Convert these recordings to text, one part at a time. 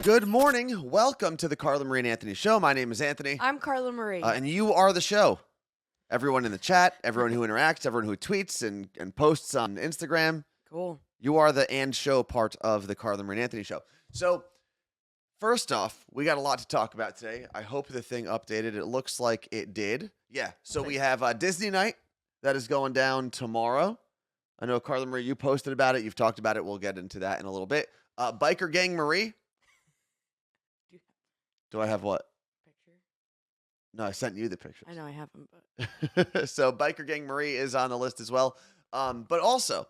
Good morning. Welcome to the Carla Marie and Anthony Show. My name is Anthony. I'm Carla Marie. And you are the show. Everyone in the chat, everyone who interacts, everyone who tweets and posts on Instagram. Cool. You are the and show part of the Carla Marie and Anthony Show. So, first off, we got a lot to talk about today. I hope the thing updated. It looks like it did. Yeah. So we have Disney night that is going down tomorrow. I know, Carla Marie, you posted about it. You've talked about it. We'll get into that in a little bit. Biker Gang Marie. Do I have what? Picture? No, I sent you the pictures. I know I have them, but So Biker Gang Marie is on the list as well. But also,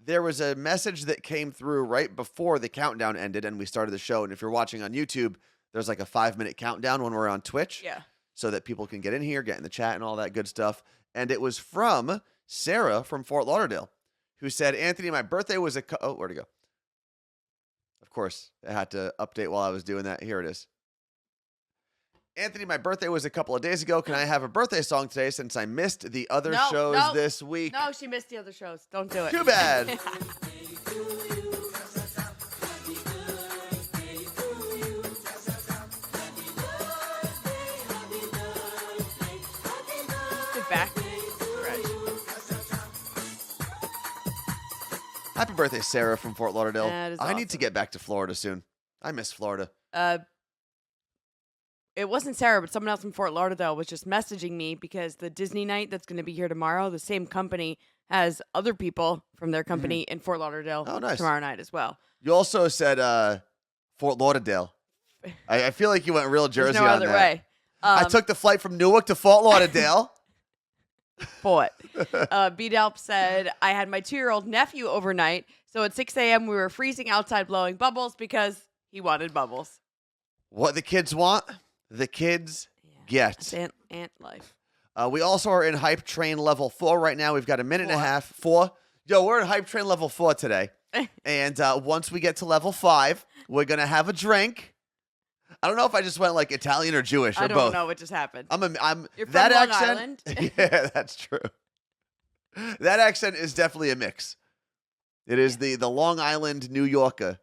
there was a message that came through right before the countdown ended and we started the show. And if you're watching on YouTube, there's like a 5-minute countdown when we're on Twitch. yeah. So that people can get in here, get in the chat and all that good stuff. And it was from Sarah from Fort Lauderdale, who said, Anthony, my birthday was oh, where'd it go? Of course, I had to update while I was doing that. Here it is. Anthony, my birthday was a couple of days ago. Can I have a birthday song today since I missed the other shows this week? No, she missed the other shows. Don't do it. Too bad. Sit back. Happy birthday, Sarah from Fort Lauderdale. That is I need to awesome. get back to Florida soon. I miss Florida. It wasn't Sarah, but someone else from Fort Lauderdale was just messaging me because the Disney night that's going to be here tomorrow, the same company has other people from their company in Fort Lauderdale tomorrow night as well. You also said Fort Lauderdale. I feel like you went real Jersey There's no on other that. way. I took the flight from Newark to Fort Lauderdale. Fort. B-Delp said, I had my 2-year-old nephew overnight, so at 6 a.m. we were freezing outside blowing bubbles because he wanted bubbles. What the kids want, the kids get. That's ant life. We also are in Hype Train Level 4 right now. We've got a minute and a half. 4. Yo, we're in Hype Train Level 4 today. And once we get to Level 5, we're going to have a drink. I don't know if I just went like Italian or Jewish or I both. don't know what just happened. You're from that Long accent. Island? Yeah, that's true. That accent is definitely a mix. It is the Long Island New Yorker.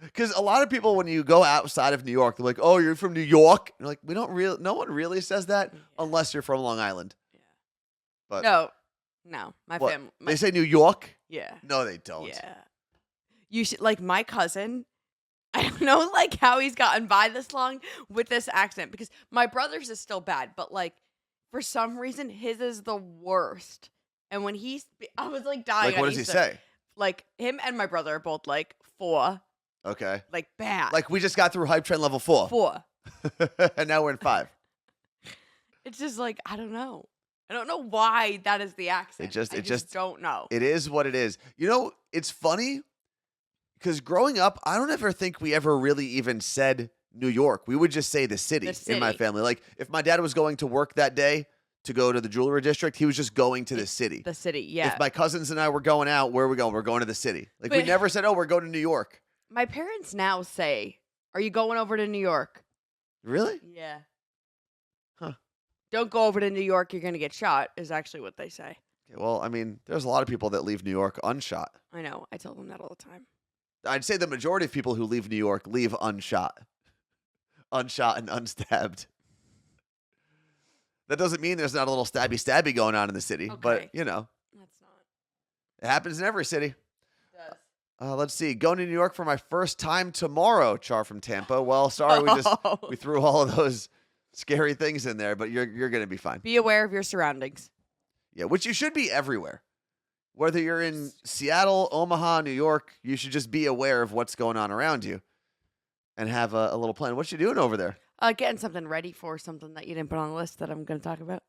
Because a lot of people, when you go outside of New York, they're like, "Oh, you're from New York." And you're like, no one really says that unless you're from Long Island. Yeah. But no, my what? family. They say New York. Yeah. No, they don't. Yeah. You should like my cousin. I don't know like how he's gotten by this long with this accent because my brother's is still bad, but like for some reason his is the worst. And when I was like dying. Like, what does he say? Like him and my brother are both like 4. Okay. Like bad. Like we just got through Hype Train Level 4. 4. And now we're in 5. It's just like I don't know. I don't know why that is the accent. I just don't know. It is what it is. You know, it's funny because growing up, I don't ever think we ever really even said New York. We would just say the city in my family. Like if my dad was going to work that day to go to the jewelry district, he was just going to the city. The city, yeah. If my cousins and I were going out, where are we going? We're going to the city. Like we never said, oh, we're going to New York. My parents now say, are you going over to New York? Really? Yeah. Huh. Don't go over to New York. You're going to get shot is actually what they say. Okay, well, I mean, there's a lot of people that leave New York unshot. I know. I tell them that all the time. I'd say the majority of people who leave New York leave unshot. Unshot and unstabbed. That doesn't mean there's not a little stabby going on in the city. Okay. But, you know. That's not. It happens in every city. It does. Let's see. Going to New York for my first time tomorrow, Char from Tampa. Well, sorry, we threw all of those scary things in there, but you're going to be fine. Be aware of your surroundings. Yeah, which you should be everywhere. Whether you're in Seattle, Omaha, New York, you should just be aware of what's going on around you and have a little plan. What you doing over there? Getting something ready for something that you didn't put on the list that I'm going to talk about.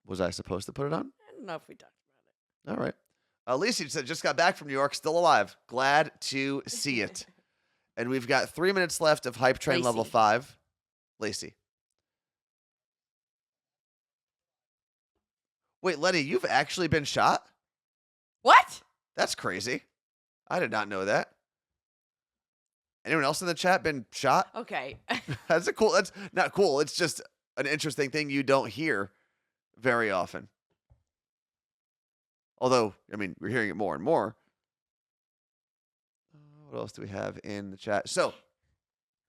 Was I supposed to put it on? I don't know if we talked about All right. Lisa said, just got back from New York, still alive. Glad to see it. And we've got 3 minutes left of Hype Train Level 5. Lacey. Wait, Letty, you've actually been shot? What? That's crazy. I did not know that. Anyone else in the chat been shot? Okay. That's not cool. It's just an interesting thing you don't hear very often. Although, I mean, we're hearing it more and more. What else do we have in the chat? So,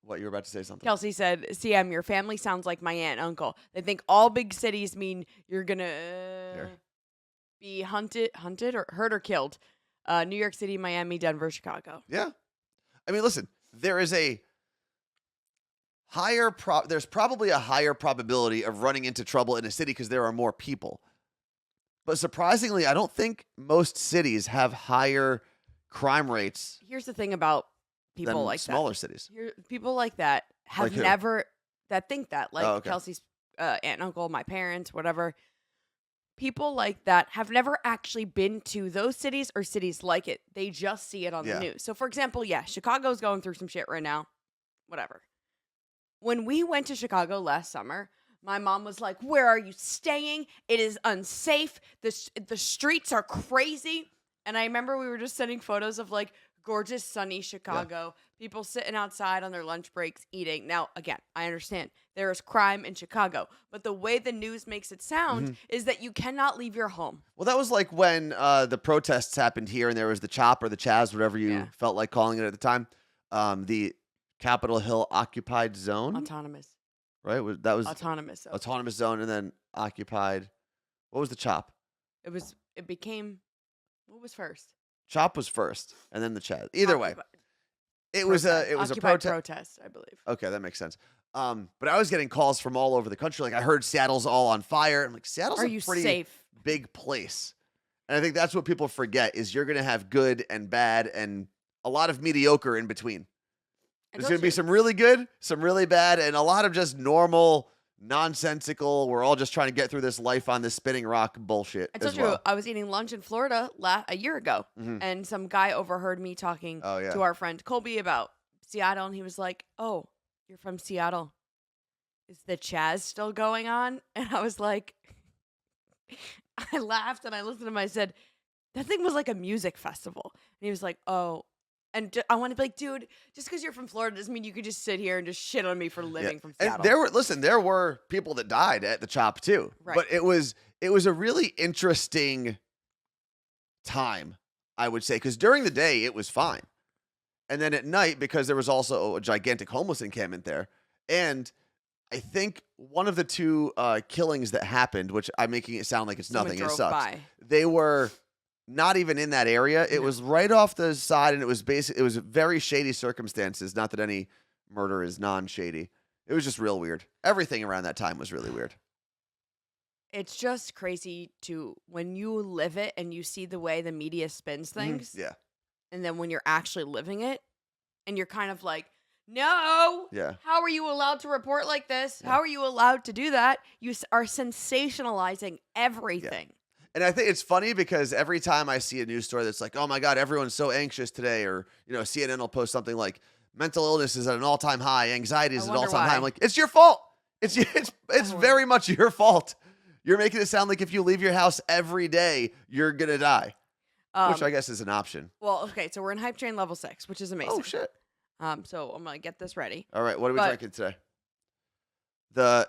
what, you were about to say something? Kelsey said, CM, your family sounds like my aunt and uncle. They think all big cities mean you're going to be hunted or hurt or killed. New York City, Miami, Denver, Chicago. Yeah. I mean, listen, there's probably a higher probability of running into trouble in a city because there are more people. But surprisingly, I don't think most cities have higher crime rates Here's the thing about people than like smaller cities. People like that have Like who? never think that. Like Oh, okay. Kelsey's aunt and uncle, my parents, whatever. People like that have never actually been to those cities or cities like it. They just see it on the news. So, for example, Chicago's going through some shit right now. Whatever. When we went to Chicago last summer, my mom was like, "Where are you staying? It is unsafe. The streets are crazy." And I remember we were just sending photos of like gorgeous sunny Chicago, people sitting outside on their lunch breaks eating. Now, again, I understand there is crime in Chicago, but the way the news makes it sound is that you cannot leave your home. Well, that was like when the protests happened here and there was the CHOP or the Chaz, whatever you felt like calling it at the time. The Capitol Hill occupied zone. Autonomous. Right? That was autonomous zone. Autonomous zone and then occupied. What was the CHOP? It became, what was first? CHOP was first and then the Chaz. Either way. It was a protest, I believe. Okay, that makes sense. But I was getting calls from all over the country. Like I heard Seattle's all on fire. I'm like, Seattle's a pretty safe? Big place. And I think that's what people forget is you're going to have good and bad and a lot of mediocre in between. There's going to be some really good, some really bad, and a lot of just normal, nonsensical, we're all just trying to get through this life on this spinning rock bullshit. I told you I was eating lunch in Florida a year ago, and some guy overheard me talking to our friend Colby about Seattle, and he was like, "Oh, you're from Seattle. Is the Chaz still going on?" And I was like, I laughed, and I listened to him. I said, "That thing was like a music festival." And he was like, "Oh." And I want to be like, dude, just because you're from Florida doesn't mean you could just sit here and just shit on me for living from Seattle. And there were people that died at the CHOP too. Right. But it was a really interesting time, I would say, because during the day it was fine. And then at night, because there was also a gigantic homeless encampment there. And I think one of the two killings that happened, which I'm making it sound like it's nothing, it sucks. They were not even in that area. It was right off the side, and it was very shady circumstances. Not that any murder is non-shady. It was just real weird. Everything around that time was really weird. It's just crazy when you live it and you see the way the media spins things. Yeah. And then when you're actually living it, and you're kind of like, no. Yeah. How are you allowed to report like this? Yeah. How are you allowed to do that? You are sensationalizing everything. Yeah. And I think it's funny because every time I see a news story that's like, oh my God, everyone's so anxious today, or CNN will post something like mental illness is at an all-time high, anxiety is at an all-time high. I'm like, it's your fault. It's very much your fault. You're making it sound like if you leave your house every day, you're gonna die, which I guess is an option. Well, okay, so we're in hype train level 6, which is amazing. Oh shit. So I'm gonna get this ready. All right, what are we drinking today? The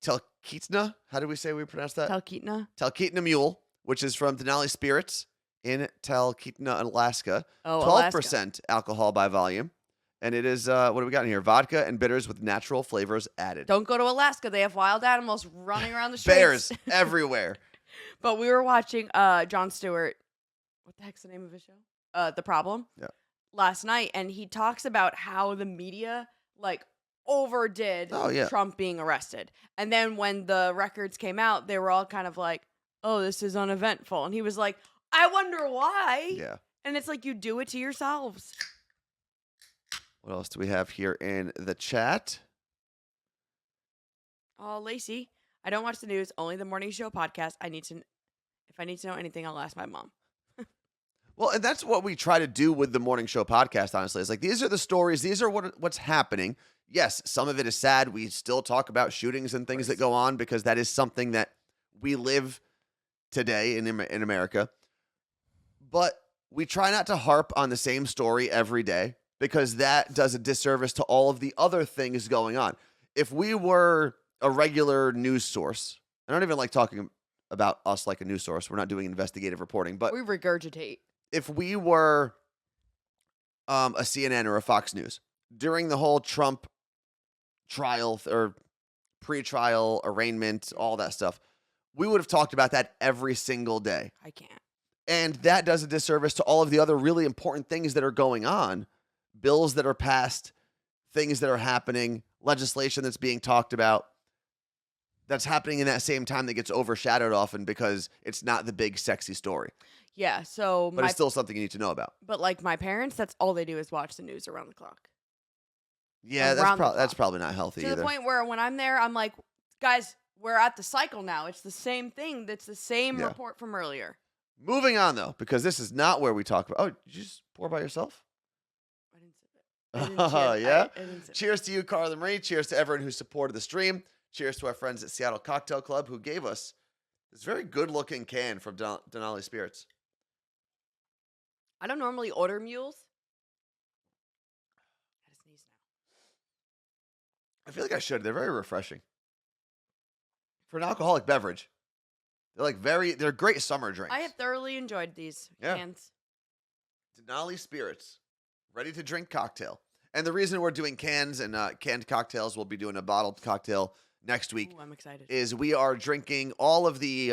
Talkeetna, how do we say we pronounce that? Talkeetna Mule, which is from Denali Spirits in Talkeetna, Alaska. 12% alcohol by volume. And it is, what do we got in here? Vodka and bitters with natural flavors added. Don't go to Alaska. They have wild animals running around the streets. Bears everywhere. But we were watching Jon Stewart. What the heck's the name of his show? The Problem. Yeah. Last night. And he talks about how the media, overdid Trump being arrested. And then when the records came out, they were all kind of like, oh, this is uneventful. And he was like, I wonder why. Yeah. And it's like, you do it to yourselves. What else do we have here in the chat? Oh, Lacey, I don't watch the news, only the morning show podcast. If I need to know anything, I'll ask my mom. Well, and that's what we try to do with the morning show podcast, honestly. It's like, these are the stories. These are what's happening. Yes, some of it is sad. We still talk about shootings and things that go on because that is something that we live today in America. But we try not to harp on the same story every day because that does a disservice to all of the other things going on. If we were a regular news source, I don't even like talking about us like a news source. We're not doing investigative reporting, but we regurgitate. If we were a CNN or a Fox News during the whole Trump trial or pre-trial arraignment, all that stuff. We would have talked about that every single day. I can't. And that does a disservice to all of the other really important things that are going on, bills that are passed, things that are happening, legislation that's being talked about, that's happening in that same time that gets overshadowed often because it's not the big sexy story. Yeah, so But it's still something you need to know about. but like my parents, that's all they do is watch the news around the clock. Yeah, Around the that's clock. probably not healthy To either. the point where when I'm there, I'm like, guys, we're at the cycle now. It's the same thing. That's the same Yeah. report from earlier. Moving on though, because this is not where we talk about. Oh, did you just pour by yourself? I didn't sip it. I didn't Oh, cheers. yeah? I didn't sip it. Cheers to you, Carla Marie. Cheers to everyone who supported the stream. Cheers to our friends at Seattle Cocktail Club who gave us this very good-looking can from Denali Spirits. I don't normally order mules. I had to sneeze now. I feel like I should. They're very refreshing. For an alcoholic beverage. They're great summer drinks. I have thoroughly enjoyed these Yeah. cans. Denali Spirits, ready to drink cocktail. And the reason we're doing cans and canned cocktails, we'll be doing a bottled cocktail next week, Ooh, I'm excited. is we are drinking all of the,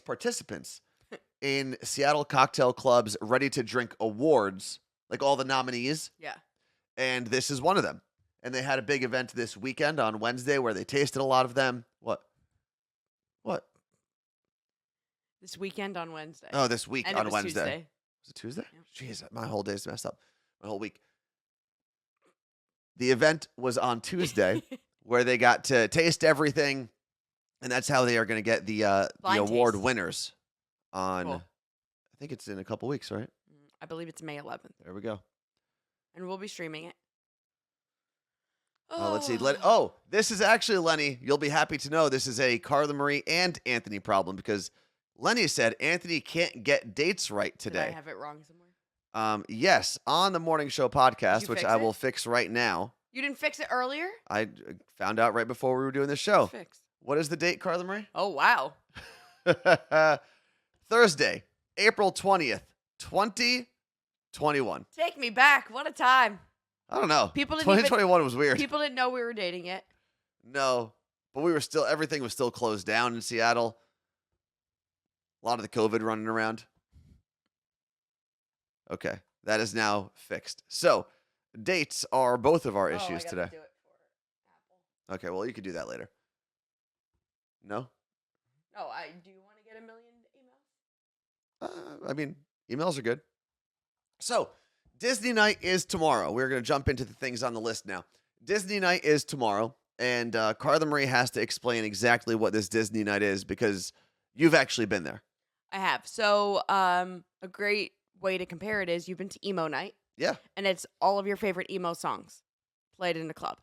participants in Seattle Cocktail Club's Ready to Drink Awards, like all the nominees. Yeah. And this is one of them. And they had a big event this weekend on Wednesday where they tasted a lot of them. What? This weekend on Wednesday. Oh, this week and on it was Wednesday. Tuesday. Was it Tuesday? Yeah. Jeez, my whole day's messed up. My whole week. The event was on Tuesday where they got to taste everything, and that's how they are going to get the Blind award taste. winners on, Cool. I think it's in a couple weeks, right? I believe it's May 11th. There we go. And we'll be streaming it. Let's see. This is actually, Lenny, you'll be happy to know this is a Carla Marie and Anthony problem because Lenny said Anthony can't get dates right Did today. I have it wrong somewhere? Yes, on the morning show podcast, you which fix I it? will fix right now. You didn't fix it earlier? I found out right before we were doing this show. It's fixed. What is the date, Carla Marie? Oh, wow. Thursday, April 20th, 2021. Take me back. What a time. I don't know. People didn't 2021 was weird. People didn't know we were dating yet. No, but everything was still closed down in Seattle. A lot of the COVID running around. Okay, that is now fixed. So, dates are both of our issues today. Do it for Apple. Okay, well, you could do that later. No? No, do you want to get a million emails? I mean, emails are good. So, Disney night is tomorrow. We're going to jump into the things on the list now. Disney night is tomorrow, and Carla Marie has to explain exactly what this Disney night is because you've actually been there. I have. So, a great way to compare it is you've been to emo night. Yeah. And it's all of your favorite emo songs played in a club.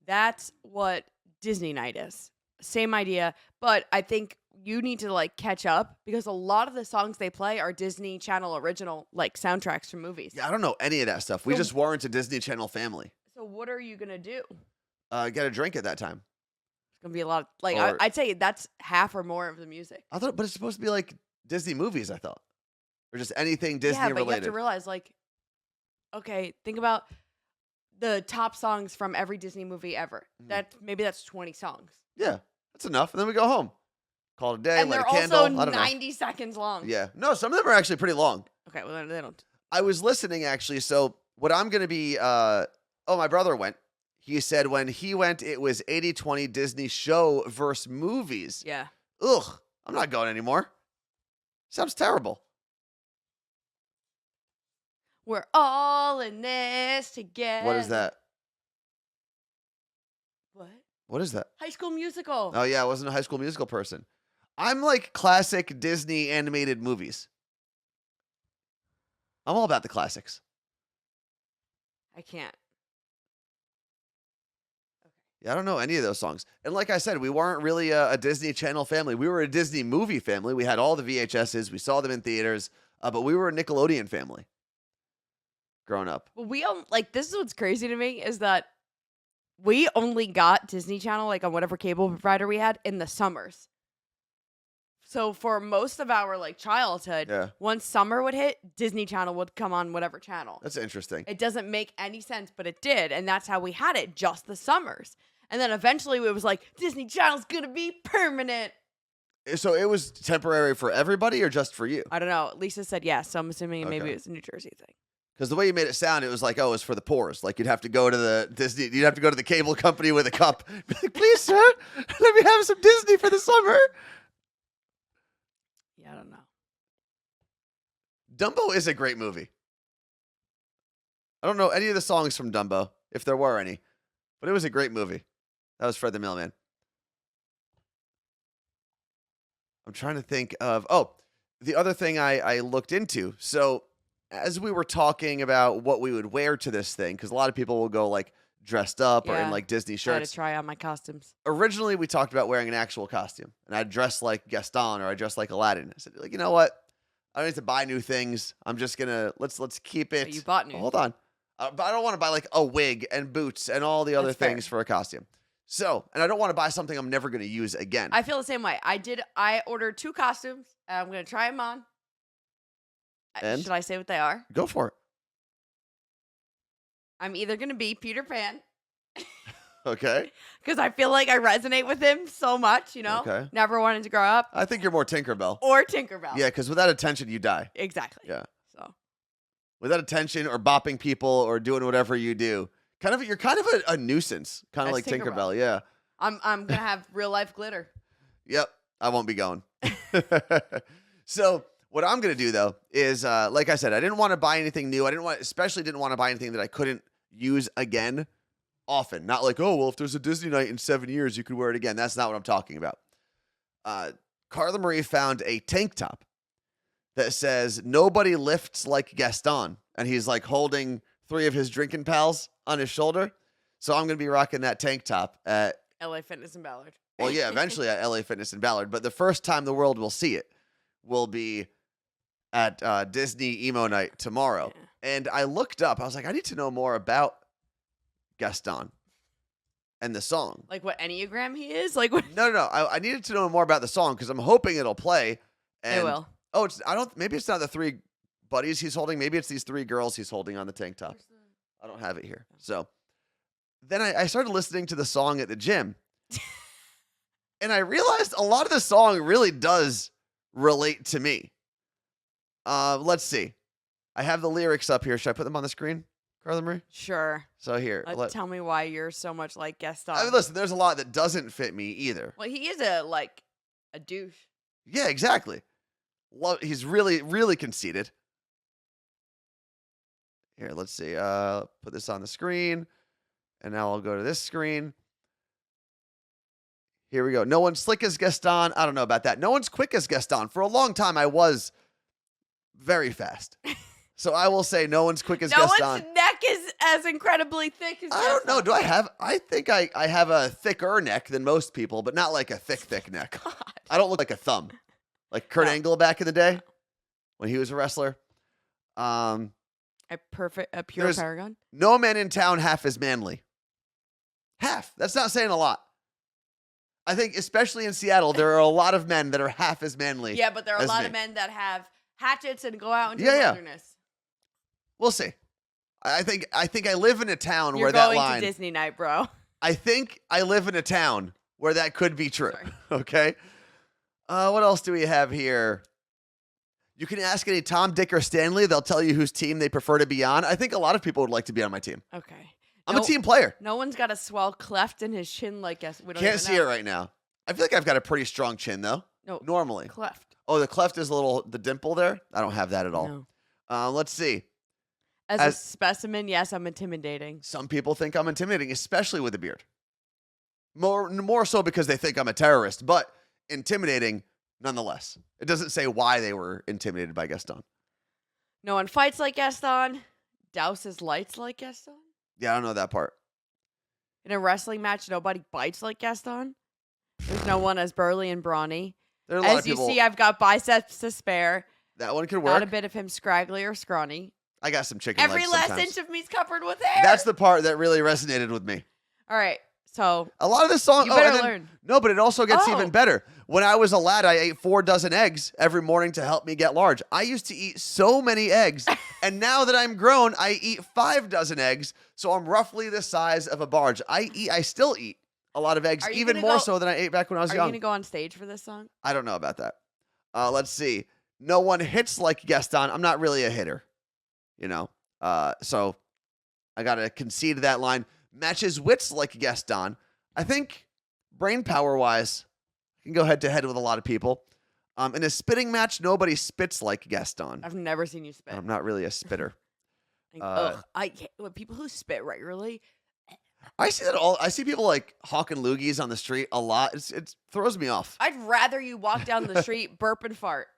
That's what Disney night is. Same idea, but I think you need to catch up because a lot of the songs they play are Disney Channel original soundtracks from movies. Yeah, I don't know any of that stuff. We So- just weren't a Disney Channel family. So what are you gonna do? Get a drink at that time. It's gonna be a lot. Or- I'd say that's half or more of the music. I thought, but it's supposed to be like Disney movies, I thought. Or just anything Disney yeah, but related. you have to realize, okay, think about the top songs from every Disney movie ever. Mhm. Maybe that's 20 songs, Yeah, that's enough. And then we go home. Call it a day, and light they're a candle. also I don't know. 90 seconds long. Yeah. No, some of them are actually pretty long. Okay, well they don't. I was listening actually. So what I'm going to be, my brother went. He said when he went, it was 80-20 Disney show versus movies. Yeah. Ugh, I'm not going anymore. Sounds terrible. We're all in this together. What is that? What? What is that? High School Musical. Oh, yeah, I wasn't a High School Musical person. I'm like classic Disney animated movies. I'm all about the classics. I can't. Yeah, I don't know any of those songs. And like I said, we weren't really a Disney Channel family. We were a Disney movie family. We had all the VHSs. We saw them in theaters. But we were a Nickelodeon family growing up. Well, this is what's crazy to me is that we only got Disney Channel on whatever cable provider we had in the summers. So for most of our like childhood, Yeah. once summer would hit, Disney Channel would come on whatever channel. That's interesting. It doesn't make any sense, but it did, and that's how we had it, just the summers. And then eventually it was like Disney Channel's gonna be permanent. So it was temporary for everybody or just for you? I don't know. Lisa said yes, so I'm assuming maybe Okay. it was a New Jersey thing. Because the way you made it sound, it was like, oh, it's for the poors. Like you'd have to go to the Disney, you'd have to go to the cable company with a cup. Be like, please, sir, let me have some Disney for the summer. Yeah, I don't know. Dumbo is a great movie. I don't know any of the songs from Dumbo, if there were any, but it was a great movie. That was Fred the Mailman. I'm trying to think of, the other thing I looked into. So as we were talking about what we would wear to this thing, because a lot of people will go like dressed up or in Yeah. like Disney I had shirts. to try on my costumes. Originally, we talked about wearing an actual costume, and I'd dress like Gaston or I dress like Aladdin. I said, like, you know what? I don't need to buy new things. I'm just gonna let's keep it. But you bought new. Hold on, but I don't want to buy like a wig and boots and all the other That's fair. things for a costume. So, and I don't want to buy something I'm never gonna use again. I feel the same way. I ordered 2 costumes, and I'm gonna try them on. And? Should I say what they are? Go for it. I'm either gonna be Peter Pan, Okay. because I feel like I resonate with him so much, you know? Okay. Never wanted to grow up. I think you're more Tinkerbell. Or Tinkerbell. Yeah, because without attention, you die. Exactly. Yeah. So Without attention or bopping people or doing whatever you do, you're kind of a nuisance, kind of like That's Tinkerbell. Tinkerbell. Yeah. I'm gonna have real life glitter. Yep, I won't be going. So what I'm gonna do though is, like I said, I didn't want to buy anything new. Especially didn't want to buy anything that I couldn't use again often. Not like, oh well, if there's a Disney night in 7 years, you could wear it again. That's not what I'm talking about. Carla Marie found a tank top that says "Nobody lifts like Gaston," and he's like holding 3 of his drinking pals on his shoulder. So I'm gonna be rocking that tank top at. LA Fitness in Ballard. Well, yeah, eventually at LA Fitness in Ballard, but the first time the world will see it will be at Disney Emo Night tomorrow. Yeah. And I looked up, I was like, I need to know more about Gaston and the song. Like what Enneagram he is? Like what? No. I needed to know more about the song because I'm hoping it'll play. And, It will. Oh, maybe it's not the 3 buddies he's holding. Maybe it's these 3 girls he's holding on the tank top. I don't have it here. So then I started listening to the song at the gym. And I realized a lot of the song really does relate to me. Let's see. I have the lyrics up here. Should I put them on the screen, Carla Marie? Sure. So here. Tell me why you're so much like Gaston. I mean, listen, there's a lot that doesn't fit me either. Well, he is a douche. Yeah, exactly. He's really, really conceited. Here, let's see. Put this on the screen. And now I'll go to this screen. Here we go. No one's slick as Gaston. I don't know about that. No one's quick as Gaston. For a long time, I was very fast. So I will say no one's quick as No Gaston. one's neck is as incredibly thick as I don't know. Gaston. I think I have a thicker neck than most people, but not like a thick neck. God. I don't look like a thumb. Like Kurt No. Angle back in the day when he was a wrestler. A pure There's- paragon. No man in town half as manly. Half. That's not saying a lot. I think, especially in Seattle, there are a lot of men that are half as manly. Yeah, but there are a as lot me. of men that have hatchets and go out into Yeah, the yeah. wilderness. We'll see. I think I live in a town You're where that going line. to Disney night, bro. I think I live in a town where that could be true. Sorry. Okay. What else do we have here? You can ask any Tom, Dick, or Stanley. They'll tell you whose team they prefer to be on. I think a lot of people would like to be on my team. Okay. I'm a team player. No one's got a swell cleft in his chin like us. We don't Can't even see know. it right now. I feel like I've got a pretty strong chin though. No. Normally. Cleft. Oh, the cleft is the dimple there. I don't have that at all. No. Let's see. As As- a specimen, yes, I'm intimidating. Some people think I'm intimidating, especially with a beard. More so because they think I'm a terrorist, but intimidating nonetheless. It doesn't say why they were intimidated by Gaston. No one fights like Gaston. Douses lights like Gaston. Yeah, I don't know that part. In a wrestling match, nobody bites like Gaston. There's no one as burly and brawny. There are a lot As of you people. see, I've got biceps to spare. That one could Not work. a bit of him scraggly or scrawny. I got some chicken Every legs last sometimes. inch of me's covered with hair. That's the part that really resonated with me. All right. So A lot of this song. you oh, better and then- learn. No, but it also gets Oh. even better. When I was a lad, I ate 4 dozen eggs every morning to help me get large. I used to eat so many eggs, and now that I'm grown, I eat 5 dozen eggs, so I'm roughly the size of a barge. I still eat a lot of eggs, Are you even gonna more go- so than I ate back when I was Are you young. gonna go on stage for this song? I don't know about that. Let's see. No one hits like Gaston. I'm not really a hitter, you know. So I gotta concede that line. Matches wits like Gaston. I think brain power wise, I can go head to head with a lot of people. In a spitting match, nobody spits like Gaston. I've never seen you spit. I'm not really a spitter. Like, ugh, when people who spit regularly. I see that all. I see people like hawking loogies on the street a lot. It throws me off. I'd rather you walk down the street, burp and fart.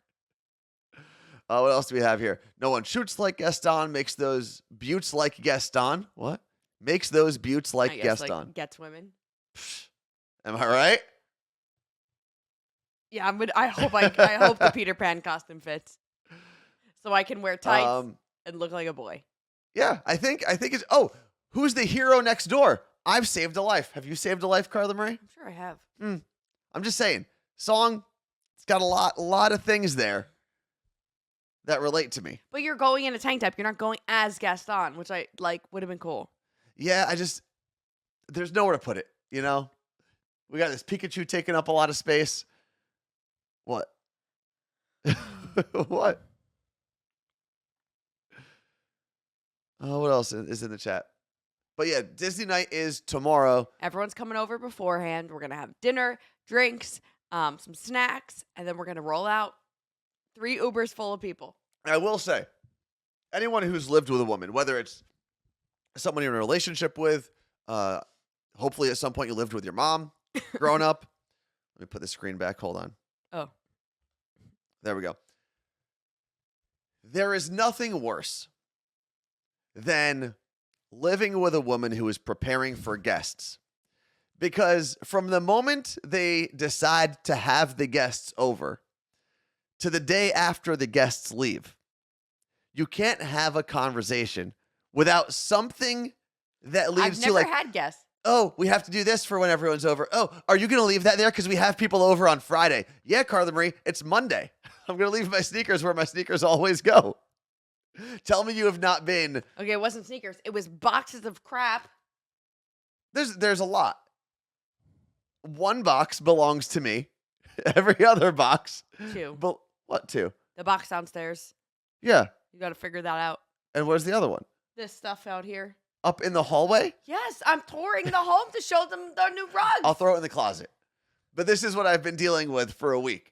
What else do we have here? No one shoots like Gaston, makes those buttes like Gaston. What? Makes those buttes like I guess, Gaston. like, gets women. Psh, am I right? Yeah, I hope the Peter Pan costume fits, so I can wear tights and look like a boy. Yeah, I think it's. Oh, who's the hero next door? I've saved a life. Have you saved a life, Carla Marie? I'm sure I have. I'm just saying. Song. It's got a lot of things there that relate to me. But you're going in a tank top. You're not going as Gaston, which I like would have been cool. Yeah, there's nowhere to put it. You know, we got this Pikachu taking up a lot of space. What? What? Oh, what else is in the chat? But yeah, Disney night is tomorrow. Everyone's coming over beforehand. We're gonna have dinner, drinks, some snacks, and then we're gonna roll out 3 Ubers full of people. I will say, anyone who's lived with a woman, whether it's someone you're in a relationship with, hopefully at some point you lived with your mom growing up. Let me put the screen back. Hold on. Oh. There we go. There is nothing worse than living with a woman who is preparing for guests. Because from the moment they decide to have the guests over to the day after the guests leave, you can't have a conversation without something that leads I've to never like, had guests. oh, we have to do this for when everyone's over. Oh, are you going to leave that there? Because we have people over on Friday. Yeah, Carla Marie, it's Monday. I'm going to leave my sneakers where my sneakers always go. Tell me you have not been. Okay, it wasn't sneakers. It was boxes of crap. There's a lot. One box belongs to me. Every other box. 2. But what 2? The box downstairs. Yeah. You got to figure that out. And where's the other one? This stuff out here. Up in the hallway? Yes, I'm touring the home to show them the new rugs. I'll throw it in the closet. But this is what I've been dealing with for a week.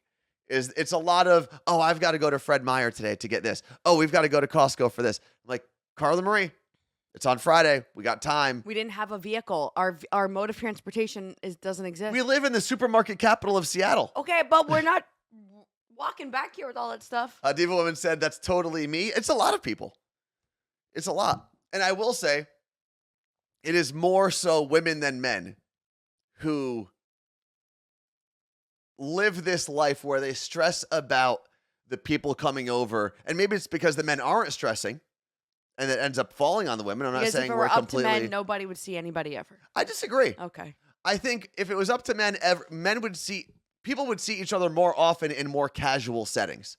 It's a lot of, oh, I've got to go to Fred Meyer today to get this. Oh, we've got to go to Costco for this. I'm like, Carla Marie, it's on Friday. We got time. We didn't have a vehicle. Our mode of transportation doesn't exist. We live in the supermarket capital of Seattle. Okay, but we're not walking back here with all that stuff. Diva Woman said that's totally me. It's a lot of people. It's a lot. And I will say, it is more so women than men who live this life where they stress about the people coming over. And maybe it's because the men aren't stressing and it ends up falling on the women. I'm not Because saying if it we're were up completely. to men, nobody would see anybody ever. I disagree. Okay. I think if it was up to men, people would see each other more often in more casual settings.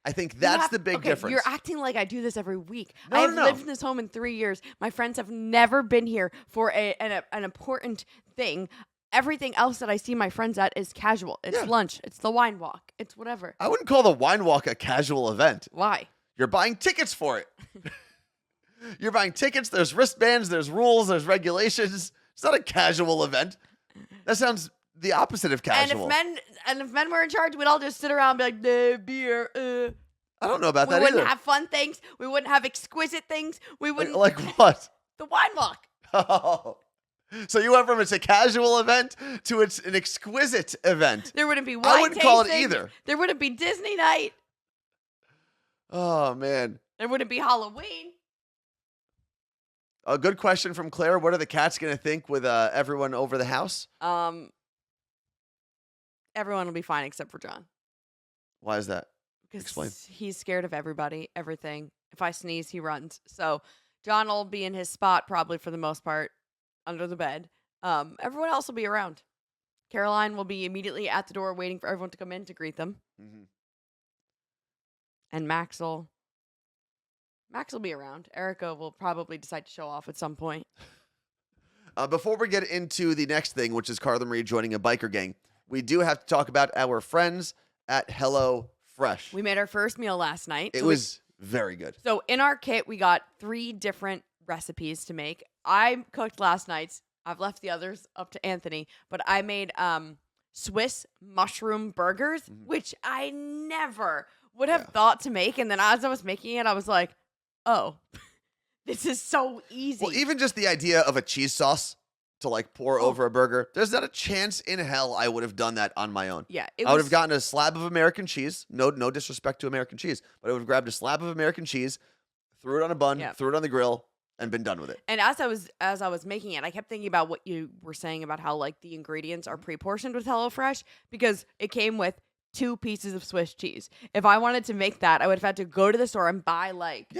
I think that's the big difference. You're acting like I do this every week. No, I've no. lived in this home in 3 years. My friends have never been here for an important thing. Everything else that I see my friends at is casual. It's Yeah. lunch. It's the wine walk. It's whatever. I wouldn't call the wine walk a casual event. Why? You're buying tickets for it. You're buying tickets. There's wristbands. There's rules. There's regulations. It's not a casual event. That sounds the opposite of casual. And if men were in charge, we'd all just sit around and be like, "Nah, beer." I don't know about We that wouldn't either. have fun things. We wouldn't have exquisite things. We wouldn't Like what? the wine walk. Oh. So you went from it's a casual event to it's an exquisite event. There wouldn't be wine I wouldn't call it tasting. either. There wouldn't be Disney night. Oh, man. There wouldn't be Halloween. A good question from Claire. What are the cats going to think with everyone over the house? Everyone will be fine except for John. Why is that? Because Explain. he's scared of everybody, everything. If I sneeze, he runs. So John will be in his spot probably for the most part under the bed. Everyone else will be around. Caroline will be immediately at the door waiting for everyone to come in to greet them. Mhm. And Max will be around. Erica will probably decide to show off at some point. Before we get into the next thing, which is Carla Marie joining a biker gang, we do have to talk about our friends at Hello Fresh. We made our first meal last night. It was very good. So in our kit, we got 3 different recipes to make. I cooked last night's. I've left the others up to Anthony, but I made Swiss mushroom burgers, which I never would have thought to make. And then as I was making it, I was like, oh, this is so easy. Well, even just the idea of a cheese sauce to like pour over a burger, there's not a chance in hell I would have done that on my own. Yeah. I would have gotten a slab of American cheese. No disrespect to American cheese, but I would have grabbed a slab of American cheese, threw it on a bun, threw it on the grill, and been done with it. And as I was making it, I kept thinking about what you were saying about how like the ingredients are pre-portioned with HelloFresh, because it came with 2 pieces of Swiss cheese. If I wanted to make that, I would have had to go to the store and buy like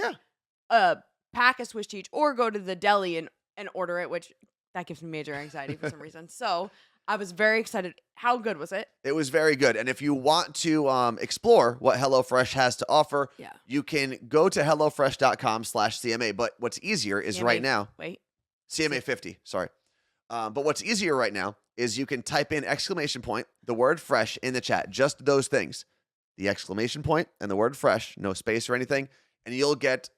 a pack of Swiss cheese, or go to the deli and order it, which that gives me major anxiety for some reason. So I was very excited. How good was it? It was very good. And if you want to explore what HelloFresh has to offer, you can go to HelloFresh.com/CMA. But what's easier is CMA, right now. Wait. CMA 50, sorry. But what's easier right now is you can type in exclamation point, the word fresh in the chat. Just those things. The exclamation point and the word fresh, no space or anything. And you'll get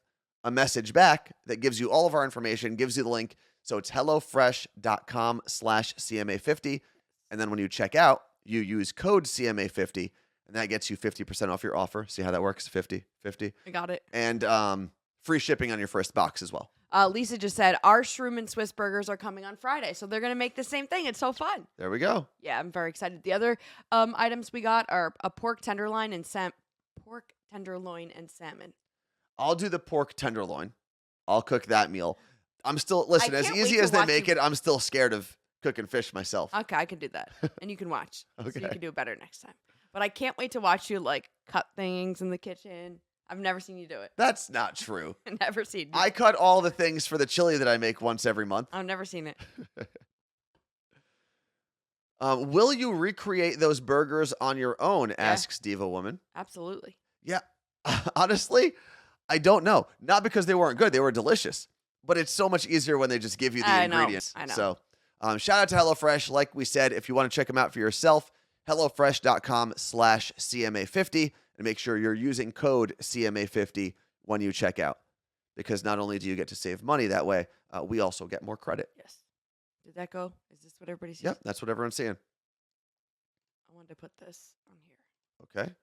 a message back that gives you all of our information, gives you the link. So it's HelloFresh.com/CMA50. And then when you check out, you use code CMA50, and that gets you 50% off your offer. See how that works? 50. I got it. And free shipping on your first box as well. Lisa just said, our shroom and Swiss burgers are coming on Friday, so they're going to make the same thing. It's so fun. There we go. Yeah, I'm very excited. The other items we got are a pork tenderloin and salmon. I'll do the pork tenderloin. I'll cook that meal. I'm still, listen, as easy as they make it, I'm still scared of cooking fish myself. Okay, I can do that. And you can watch. Okay. So you can do it better next time. But I can't wait to watch you like cut things in the kitchen. I've never seen you do it. That's not true. Never seen it. I cut all the things for the chili that I make once every month. I've never seen it. Will you recreate those burgers on your own? Asks Diva Woman. Absolutely. Yeah. Honestly, I don't know. Not because they weren't good. They were delicious. But it's so much easier when they just give you the ingredients. I know. So shout out to HelloFresh. Like we said, if you want to check them out for yourself, HelloFresh.com/CMA50. And make sure you're using code CMA50 when you check out. Because not only do you get to save money that way, we also get more credit. Yes. Did that go? Is this what everybody's sees? Yep, that's what everyone's seeing. I wanted to put this on here. Okay.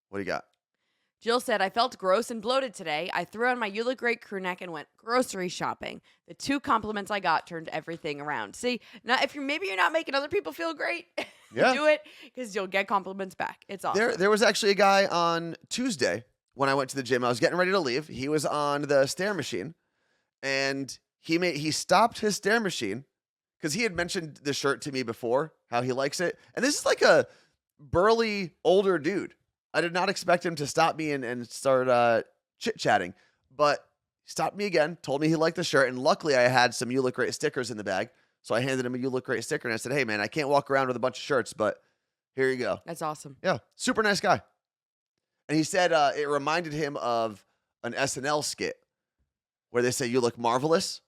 What do you got? Jill said, I felt gross and bloated today. I threw on my You Look Great crew neck and went grocery shopping. The 2 compliments I got turned everything around. See, now if you're not making other people feel great, do it, because you'll get compliments back. It's awesome. There was actually a guy on Tuesday when I went to the gym. I was getting ready to leave. He was on the stair machine, and he stopped his stair machine because he had mentioned the shirt to me before, how he likes it. And this is like a burly older dude. I did not expect him to stop me and start chit-chatting, but he stopped me again, told me he liked the shirt, and luckily I had some You Look Great stickers in the bag, so I handed him a You Look Great sticker, and I said, hey, man, I can't walk around with a bunch of shirts, but here you go. That's awesome. Yeah, super nice guy. And he said it reminded him of an SNL skit where they say, you look marvelous,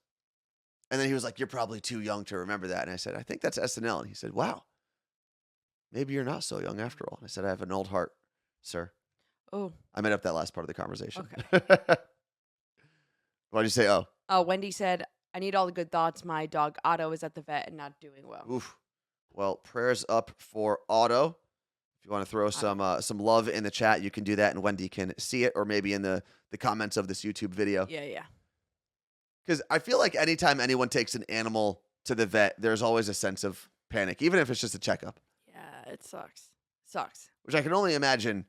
and then he was like, you're probably too young to remember that, and I said, I think that's SNL, and he said, wow, maybe you're not so young after all. And I said, I have an old heart. Sir. Oh. I made up that last part of the conversation. Okay. Why'd you say, oh? Wendy said, I need all the good thoughts. My dog Otto is at the vet and not doing well. Oof. Well, prayers up for Otto. If you want to throw some love in the chat, you can do that, and Wendy can see it, or maybe in the comments of this YouTube video. Yeah. Because I feel like anytime anyone takes an animal to the vet, there's always a sense of panic, even if it's just a checkup. Yeah, it sucks. Which I can only imagine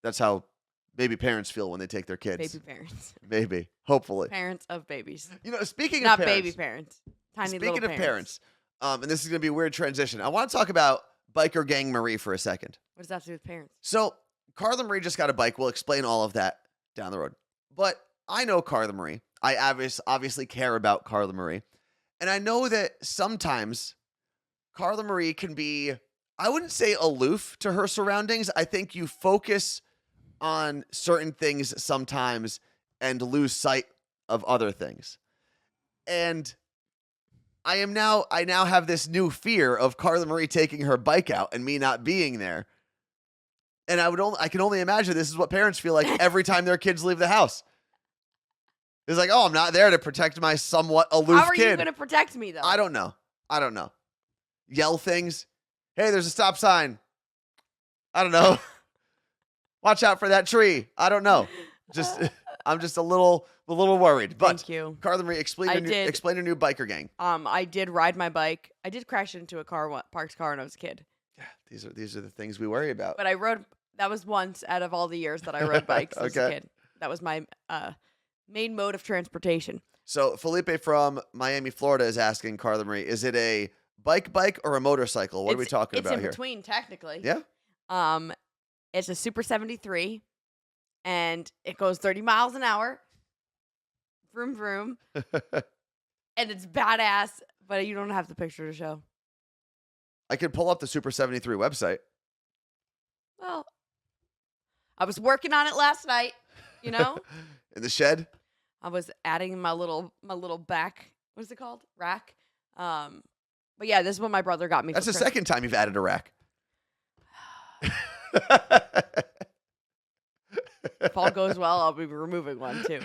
that's how baby parents feel when they take their kids. Baby parents. Maybe. Hopefully. Parents of babies. Speaking of Not parents. baby parents. Tiny Speaking little of parents, and this is going to be a weird transition, I want to talk about Biker Gang Marie for a second. What does that have to do with parents? So, Carla Marie just got a bike. We'll explain all of that down the road. But I know Carla Marie. I obviously care about Carla Marie. And I know that sometimes Carla Marie can be, I wouldn't say aloof to her surroundings. I think you focus on certain things sometimes and lose sight of other things. And I now have this new fear of Carla Marie taking her bike out and me not being there. And I can only imagine this is what parents feel like every time their kids leave the house. It's like, oh, I'm not there to protect my somewhat aloof How are kid. you going to protect me, though? I don't know. Yell things. Hey, there's a stop sign. I don't know. Watch out for that tree. I don't know. I'm just a little worried. But Thank you. Carla Marie, explain your new biker gang. I did ride my bike. I did crash into a parked car when I was a kid. Yeah, these are the things we worry about. But I rode. That was once out of all the years that I rode bikes as a kid. That was my main mode of transportation. So Felipe from Miami, Florida is asking Carla Marie, is it a bike or a motorcycle? What are we talking about here? It's in between, technically. Yeah. It's a Super 73, and it goes 30 miles an hour. Vroom, vroom. And it's badass, but you don't have the picture to show. I could pull up the Super 73 website. Well, I was working on it last night, you know? In the shed? I was adding my little back, what is it called? Rack. But yeah, this is what my brother got me. That's the second time you've added a rack. If all goes well, I'll be removing one too.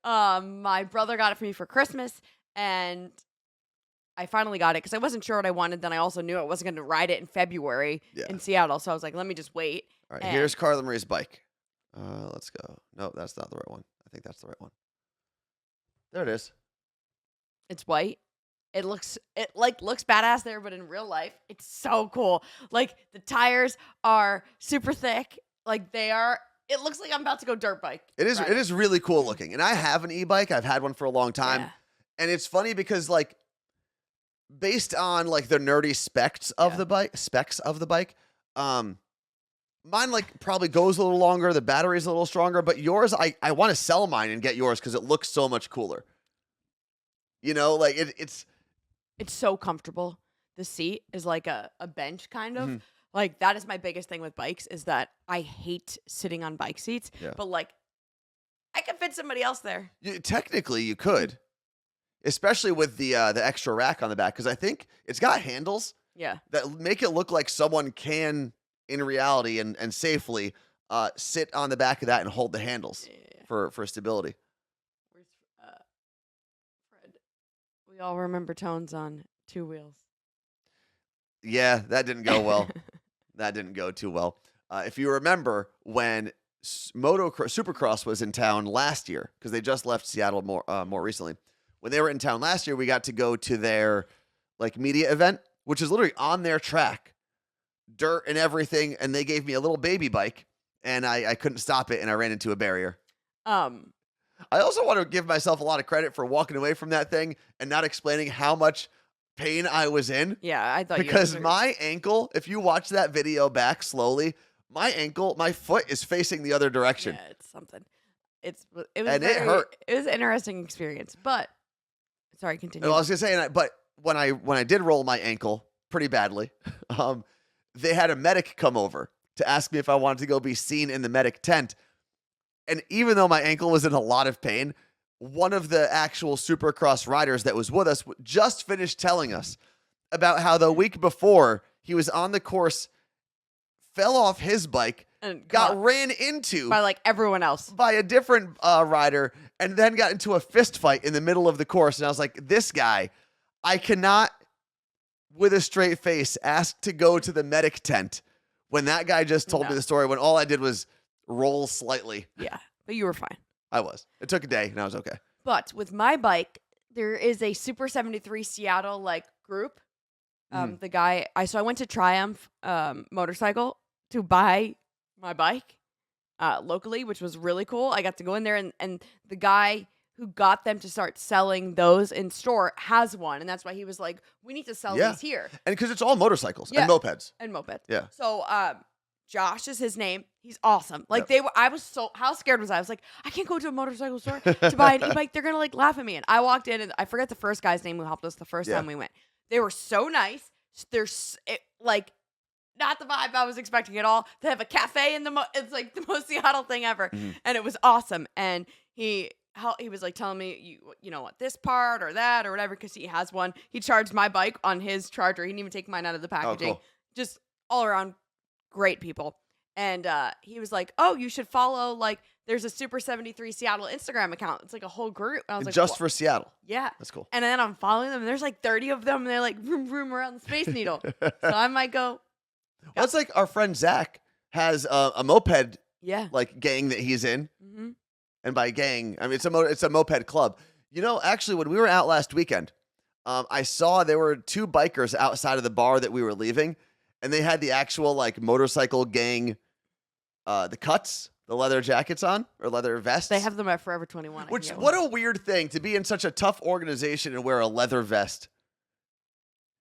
My brother got it for me for Christmas, and I finally got it because I wasn't sure what I wanted. Then I also knew I wasn't going to ride it in February in Seattle, so I was like, let me just wait. All right, here's Carla Marie's bike. Let's go. No, that's not the right one. I think that's the right one. There it is. It's white. It looks badass there, but in real life, it's so cool. Like the tires are super thick. Like they are. It looks like I'm about to go dirt bike. It is. It is really cool looking, and I have an e-bike. I've had one for a long time, and it's funny because like, based on like the nerdy specs of the bike, mine like probably goes a little longer. The battery's a little stronger, but yours, I want to sell mine and get yours because it looks so much cooler. You know, like it's so comfortable. The seat is like a bench kind of. Like that is my biggest thing with bikes is that I hate sitting on bike seats. Yeah. But like I could fit somebody else there. Technically, you could, especially with the extra rack on the back, because I think it's got handles. Yeah. That make it look like someone can, in reality and safely, sit on the back of that and hold the handles for stability. Where's Fred? We all remember Tones on two wheels. Yeah, that didn't go well. That didn't go too well. If you remember when Supercross was in town last year, because they just left Seattle more recently. When they were in town last year, we got to go to their like media event, which is literally on their track, dirt and everything, and they gave me a little baby bike, and I couldn't stop it, and I ran into a barrier. I also want to give myself a lot of credit for walking away from that thing and not explaining how much pain I was in. Yeah, I thought because my ankle, if you watch that video back slowly, my foot is facing the other direction. Yeah, it's something. It hurt. It was an interesting experience, but sorry, continue. I was gonna say, but when I did roll my ankle pretty badly, they had a medic come over to ask me if I wanted to go be seen in the medic tent, and even though my ankle was in a lot of pain, one of the actual Supercross riders that was with us just finished telling us about how the week before he was on the course, fell off his bike, and got ran into by like everyone else by a different rider, and then got into a fist fight in the middle of the course. And I was like, this guy, I cannot, with a straight face, ask to go to the medic tent when that guy just told me the story when all I did was roll slightly. Yeah, but you were fine. I was. It took a day, and I was okay. But with my bike, there is a Super 73 Seattle like group. The guy I went to Triumph Motorcycle to buy my bike locally, which was really cool. I got to go in there, and the guy who got them to start selling those in store has one, and that's why he was like, "We need to sell these here." And because it's all motorcycles and mopeds. Yeah. So Josh is his name. He's awesome. Like I was so, how scared was I? I was like, I can't go to a motorcycle store to buy an e-bike. They're going to like laugh at me. And I walked in and I forget the first guy's name who helped us the first time we went. They were so nice, There's like not the vibe I was expecting at all. They have a cafe in it's like the most Seattle thing ever, and it was awesome. And he was like telling me you know what this part or that or whatever because he has one. He charged my bike on his charger. He didn't even take mine out of the packaging. cool. Just all around great people. And he was like, "Oh, you should follow like there's a Super 73 Seattle Instagram account. It's like a whole group." And I was like, Just for Seattle. yeah, That's cool. And then I'm following them, and there's like 30 of them, and they're like vroom vroom around the Space Needle. So I might go. Well, it's like our friend Zach has a moped Yeah. like gang that he's in. Mm-hmm. And by gang, I mean it's a moped club. You know, actually, when we were out last weekend, I saw there were 2 bikers outside of the bar that we were leaving, and they had the actual like motorcycle gang, the cuts, the leather jackets on or leather vests. They have them at Forever 21. Which what a weird thing to be in such a tough organization and wear a leather vest.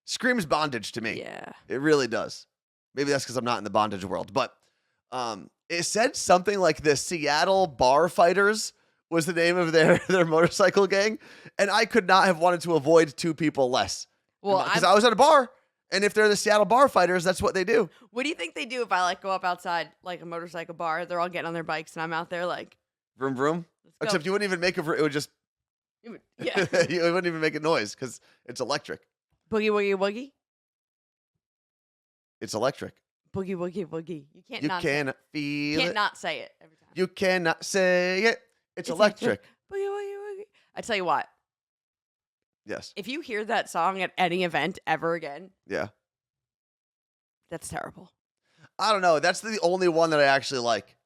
Screams bondage to me. Yeah. It really does. Maybe that's because I'm not in the bondage world, but it said something like the Seattle Bar Fighters was the name of their motorcycle gang, and I could not have wanted to avoid 2 people less. Well, Because I was at a bar, and if they're the Seattle Bar Fighters, that's what they do. what do you think they do if I like go up outside like a motorcycle bar? They're all getting on their bikes, and I'm out there like, Vroom vroom. let's go. Except you wouldn't even make it would just Yeah. you wouldn't even make a noise because it's electric. Boogie woogie woogie. It's electric. Boogie woogie woogie. You can't You not cannot feel can't it. not say it every time. You cannot say it. It's electric. Boogie woogie woogie. I tell you what, Yes. if you hear that song at any event ever again, Yeah. that's terrible. I don't know. That's the only one that I actually like.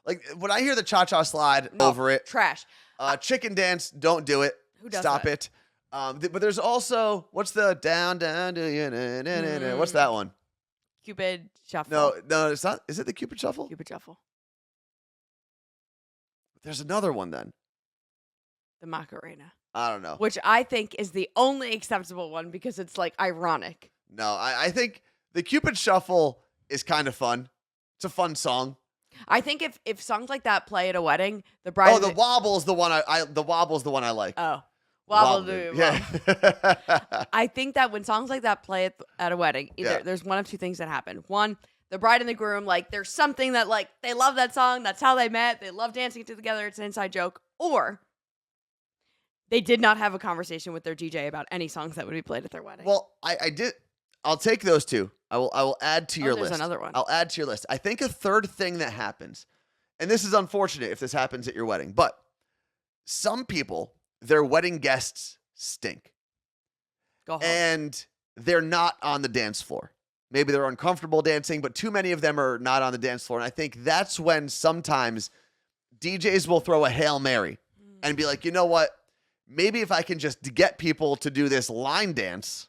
Like when I hear the cha-cha slide No, over it, Trash. chicken dance, don't do it. Who does Stop that? it. But there's also what's the down do you what's that one? Cupid Shuffle. No, it's not. Is it the Cupid Shuffle? Cupid Shuffle. There's another one then. The Macarena. I don't know. Which I think is the only acceptable one because it's like ironic. No, I think the Cupid Shuffle is kind of fun. It's a fun song. I think if songs like that play at a wedding, the bride. Oh, the Wobble's the one the Wobble's the one I like. Oh, wobble Wobble. do. Yeah. I think that when songs like that play at a wedding, either Yeah. there's one of 2 things that happen. One, the bride and the groom, like there's something that like they love that song. That's how they met. They love dancing together. It's an inside joke. Or they did not have a conversation with their DJ about any songs that would be played at their wedding. Well, I did. I'll take those 2. I will add to your there's list. another one. I'll add to your list. I think a third thing that happens, and this is unfortunate if this happens at your wedding, but some people, their wedding guests stink. Go home. And they're not on the dance floor. Maybe they're uncomfortable dancing, but too many of them are not on the dance floor. And I think that's when sometimes DJs will throw a Hail Mary and be like, you know what? Maybe if I can just get people to do this line dance,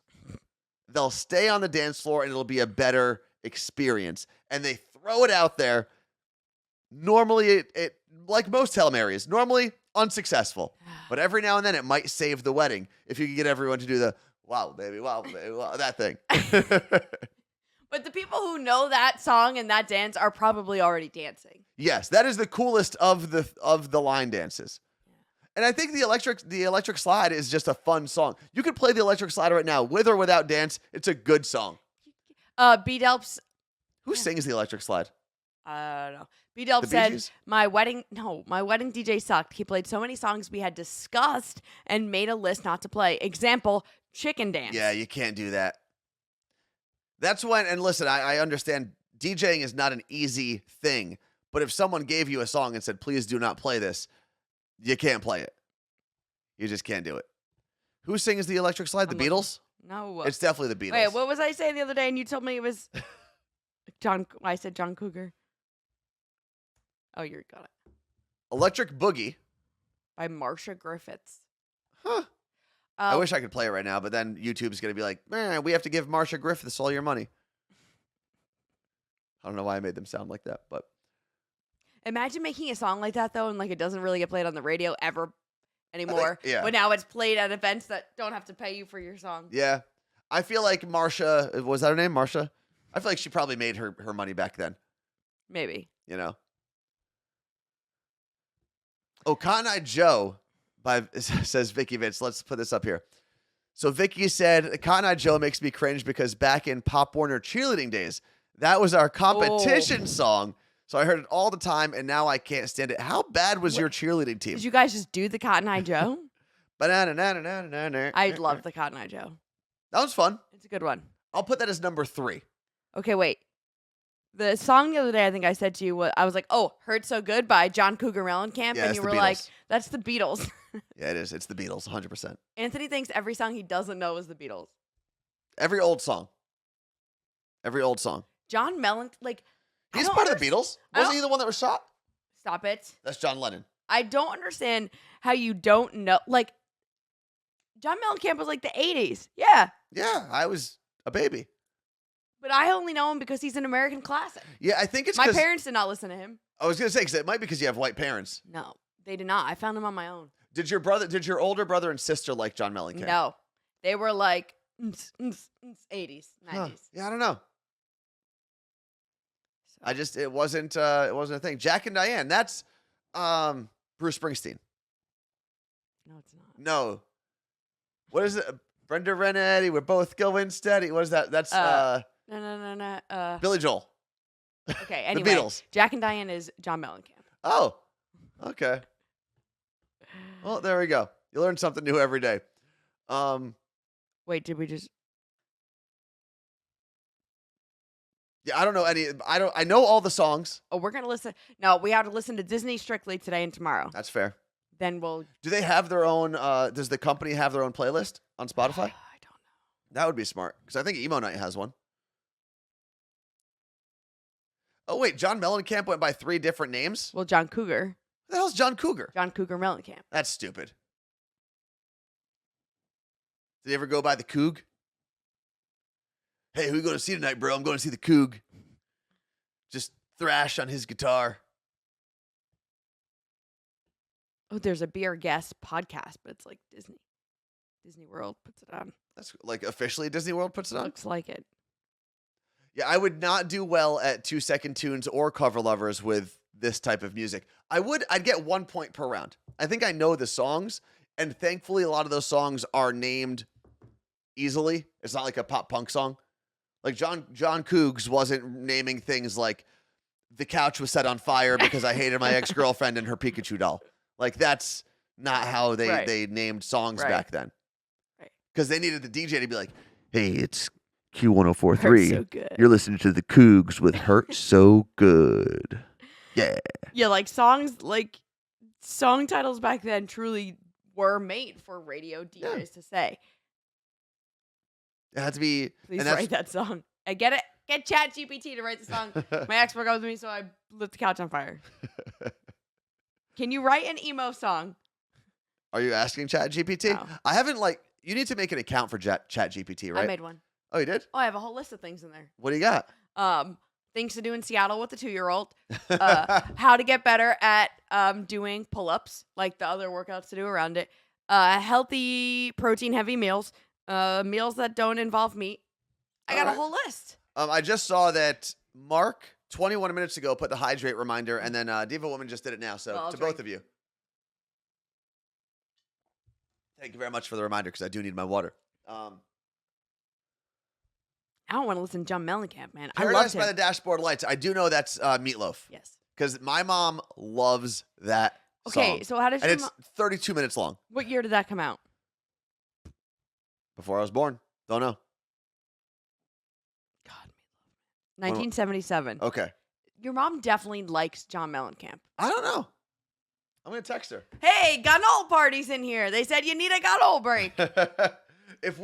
they'll stay on the dance floor and it'll be a better experience. And they throw it out there. Normally, it like most Hail Marys, normally unsuccessful. But every now and then it might save the wedding if you can get everyone to do the wow, baby, wow, that thing. But the people who know that song and that dance are probably already dancing. Yes, that is the coolest of the line dances. And I think the electric slide is just a fun song. You could play the electric slide right now, with or without dance. It's a good song. B-Delps. Who sings the electric slide? I don't know. B-Delp The Bee said, Gees? my wedding DJ sucked. He played so many songs we had discussed and made a list not to play. Example, Chicken Dance. Yeah, you can't do that. That's when, and listen, I understand DJing is not an easy thing, but if someone gave you a song and said, please do not play this, you can't play it. You just can't do it. Who sings the electric slide? The I'm looking. Beatles? No. It's definitely the Beatles. Wait, what was I saying the other day and you told me it was John, I said John Cougar. Oh, you got it. Electric Boogie. By Marsha Griffiths. Huh. I wish I could play it right now, but then YouTube's going to be like, man, we have to give Marsha Griffiths all your money. I don't know why I made them sound like that, but. Imagine making a song like that, though, and like it doesn't really get played on the radio ever anymore. Yeah. But now it's played at events that don't have to pay you for your song. Yeah. I feel like Marsha, was that her name? Marsha? I feel like she probably made her money back then, Maybe. you know? Oh, Cotton Eye Joe says Vicky Vince. Let's put this up here. So Vicky said, Cotton Eye Joe makes me cringe because back in Pop Warner cheerleading days, that was our competition song. So I heard it all the time, and now I can't stand it. How bad was your cheerleading team? Did you guys just do the Cotton Eye Joe? I love the Cotton Eye Joe. That was fun. It's a good one. I'll put that as number 3. Okay, wait. The song the other day, I think I said to you, I was like, "Oh, Hurt So Good" by John Cougar Mellencamp, Yeah, and it's you the were like, Beatles. "That's the Beatles." Yeah, it is. It's the Beatles, 100%. Anthony thinks every song he doesn't know is the Beatles. Every old song. Every old song. John Mellencamp, like, I He's don't part of the underst- Beatles. I Wasn't don't- he the one that was shot? Stop it. That's John Lennon. I don't understand how you don't know. Like, John Mellencamp was like the 80s. Yeah. Yeah, I was a baby. But I only know him because he's an American classic. Yeah, I think it's My because parents did not listen to him. I was gonna say because it might be because you have white parents. No, they did not. I found him on my own. Did your older brother and sister like John Mellencamp? No. They were like 80s, 90s. Huh. Yeah, I don't know. So- It wasn't a thing. Jack and Diane, that's Bruce Springsteen. No, it's not. No. What is it? Brenda Ren and Eddie, we're both going steady. What is that? That's No. Billy Joel. Okay, The anyway. Beatles. Jack and Diane is John Mellencamp. Oh. Okay. Well, there we go. You learn something new every day. Wait, did we just... Yeah, I don't know any. I know all the songs. Oh, we're going to listen. No, we have to listen to Disney strictly today and tomorrow. That's fair. Then we'll... Do they have their own? Does the company have their own playlist on Spotify? I don't know. That would be smart because I think Emo Night has one. Oh wait, John Mellencamp went by 3 different names. Well, John Cougar. Who the hell's John Cougar? John Cougar Mellencamp. That's stupid. Did he ever go by the Coug? Hey, who you going to see tonight, bro? I'm going to see the Coug. Just thrash on his guitar. Oh, there's a Beer Guest podcast, but it's like Disney. Disney World puts it on. That's like officially Disney World puts it on. Looks like it. Yeah, I would not do well at 2-second tunes or cover lovers with this type of music. I'd get 1 point per round. I think I know the songs, and thankfully a lot of those songs are named easily. It's not like a pop punk song. Like John Cougs wasn't naming things like the couch was set on fire because I hated my ex-girlfriend and her Pikachu doll. Like that's not how they named songs back then. Right. Because they needed the DJ to be like, hey, it's Hurt Q1043. So good. You're listening to the Cougs with Hurt So Good. Yeah. Yeah, like song titles back then truly were made for radio DJs to say. It had to be. Please and that's- write that song. I get it. Get Chat GPT to write the song. My ex broke up with me, so I lit the couch on fire. Can you write an emo song? Are you asking Chat GPT? No. I haven't you need to make an account for Chat GPT, right? I made one. Oh, you did? Oh, I have a whole list of things in there. What do you got? Things to do in Seattle with a 2-year-old. How to get better at doing pull-ups, like the other workouts to do around it. Healthy, protein-heavy meals. Meals that don't involve meat. I got a whole list. I just saw that Mark 21 minutes ago put the hydrate reminder, and then Diva Woman just did it now. So Well, I'll to drink. both of you, thank you very much for the reminder because I do need my water. I don't want to listen to John Mellencamp, man. I Paradise loved him. by the Dashboard Lights. I do know that's Meatloaf Yes. because my mom loves that Okay, song. so how did And you... it's 32 minutes long. What year did that come out? Before I was born. Don't know. God, 1977. Okay. Your mom definitely likes John Mellencamp. I don't know. I'm going to text her. Hey, Ganol party's in here. They said you need a Ganol break. If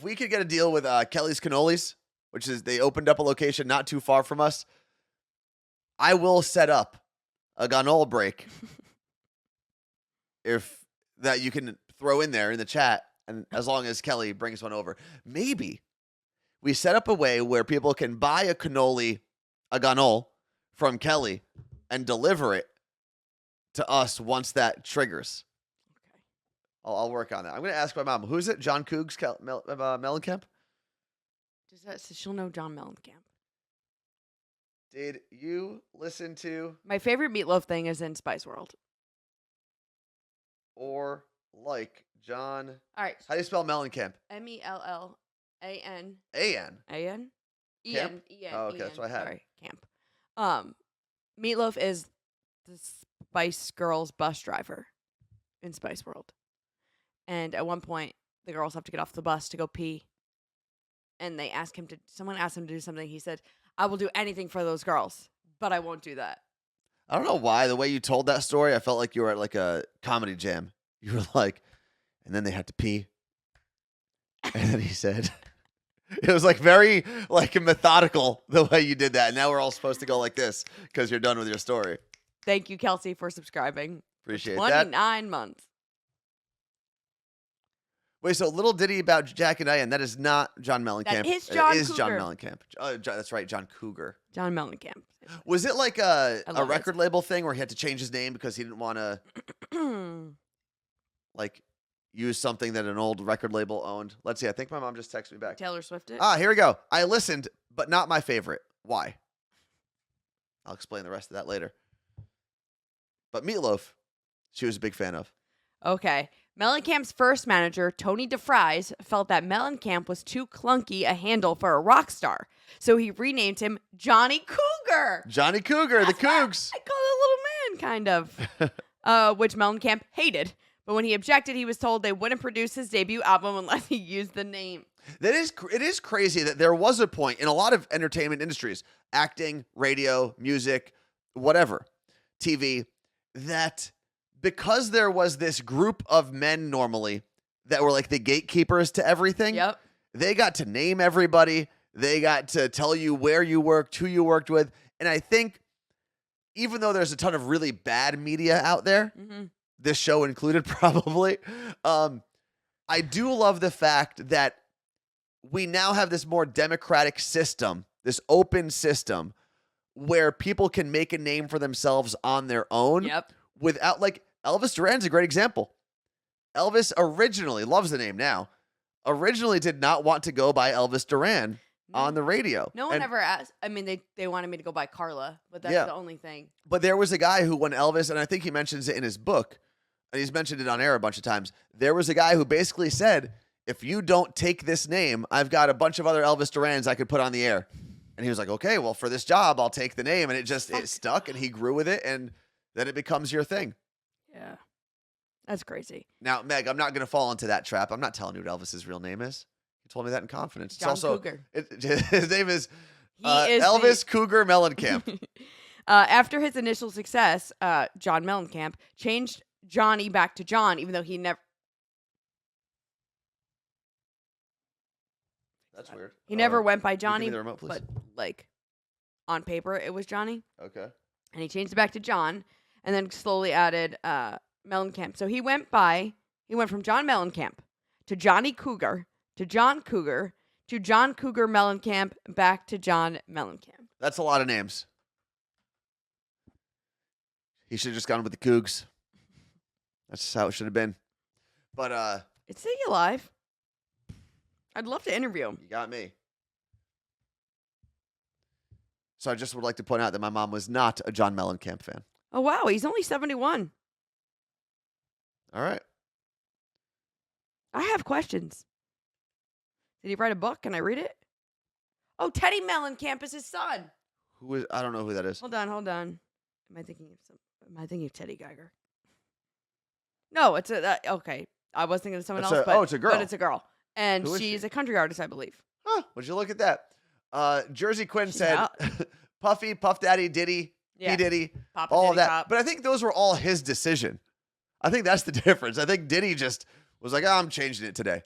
we could get a deal with Kelly's Cannolis, which is they opened up a location not too far from us, I will set up a Ganol break if that you can throw in there in the chat, and as long as Kelly brings one over. Maybe we set up a way where people can buy a Ganol from Kelly and deliver it to us once that triggers. Okay. I'll work on that. I'm going to ask my mom. Who's it? John Cougs Mellencamp? So she'll know John Mellencamp. Did you listen to My favorite Meatloaf thing is in Spice World. or like John. All right. How do you spell Mellencamp? Mellan. A-N. A-N? Camp? E-N. E-N. Oh, okay, E-N. that's what I had. Sorry, Camp. Meatloaf is the Spice Girls bus driver in Spice World. And at one point, the girls have to get off the bus to go pee. And someone asked him to do something. He said, I will do anything for those girls, but I won't do that. I don't know why. The way you told that story, I felt like you were at like a comedy jam. You were like, and then they had to pee. And then he said, it was like very like methodical the way you did that. And now we're all supposed to go like this because you're done with your story. Thank you, Kelsey, for subscribing. Appreciate 29 months. Wait, so little ditty about Jack and Diane. That is not John Mellencamp. That is John It is John Cougar. Mellencamp. That's right, John Cougar. John Mellencamp. Was it like a love record label thing where he had to change his name because he didn't want to like use something that an old record label owned? Let's see. I think my mom just texted me back. Taylor Swift it? Here we go. I listened, but not my favorite. Why? I'll explain the rest of that later. But Meatloaf, she was a big fan of. Okay. Mellencamp's first manager, Tony DeFries, felt that Mellencamp was too clunky a handle for a rock star, so he renamed him Johnny Cougar. Johnny Cougar, That's the Cougs. I call it little man, kind of. Which Mellencamp hated. But when he objected, he was told they wouldn't produce his debut album unless he used the name. It is crazy that there was a point in a lot of entertainment industries, acting, radio, music, whatever, TV, that because there was this group of men normally that were like the gatekeepers to everything, Yep. they got to name everybody. They got to tell you where you worked, who you worked with. And I think even though there's a ton of really bad media out there, this show included probably, I do love the fact that we now have this more democratic system, this open system where people can make a name for themselves on their own without, like, Elvis Duran's a great example. Elvis originally, loves the name now, originally did not want to go by Elvis Duran on the radio. No one ever asked. I mean, they wanted me to go by Carla, but that's the only thing. But there was a guy who, when Elvis, and I think he mentions it in his book, and he's mentioned it on air a bunch of times, there was a guy who basically said, if you don't take this name, I've got a bunch of other Elvis Durans I could put on the air. And he was like, okay, well, for this job, I'll take the name. And it stuck, and he grew with it, and then it becomes your thing. Yeah. That's crazy. Now, Meg, I'm not going to fall into that trap. I'm not telling you what Elvis's real name is. He told me that in confidence. John it's also, Cougar. His name is, Is Elvis Cougar Mellencamp. After his initial success, John Mellencamp changed Johnny back to John, even though he never... That's weird. He never went by Johnny, give me the remote, please. but like on paper it was Johnny. Okay. And he changed it back to John, and then slowly added Mellencamp. So he went from John Mellencamp to Johnny Cougar to John Cougar to John Cougar Mellencamp back to John Mellencamp. That's a lot of names. He should have just gone with the Cougs. That's just how it should have been. But Is he alive? I'd love to interview him. You got me. So I just would like to point out that my mom was not a John Mellencamp fan. Oh, wow. He's only 71. All right. I have questions. Did he write a book? Can I read it? Oh, Teddy Mellencamp is his son. Who is? I don't know who that is. Hold on. Am I thinking of Teddy Geiger? No, it's okay. I was thinking of someone else, but it's a girl. But it's a girl. And Who is she's she? a country artist, I believe. Huh, would you look at that? Jersey Quinn She's said out. Puffy, Puff Daddy, Diddy, Yeah. P. Diddy, Papa all of Diddy that. Pop. But I think those were all his decision. I think that's the difference. I think Diddy just was like, I'm changing it today.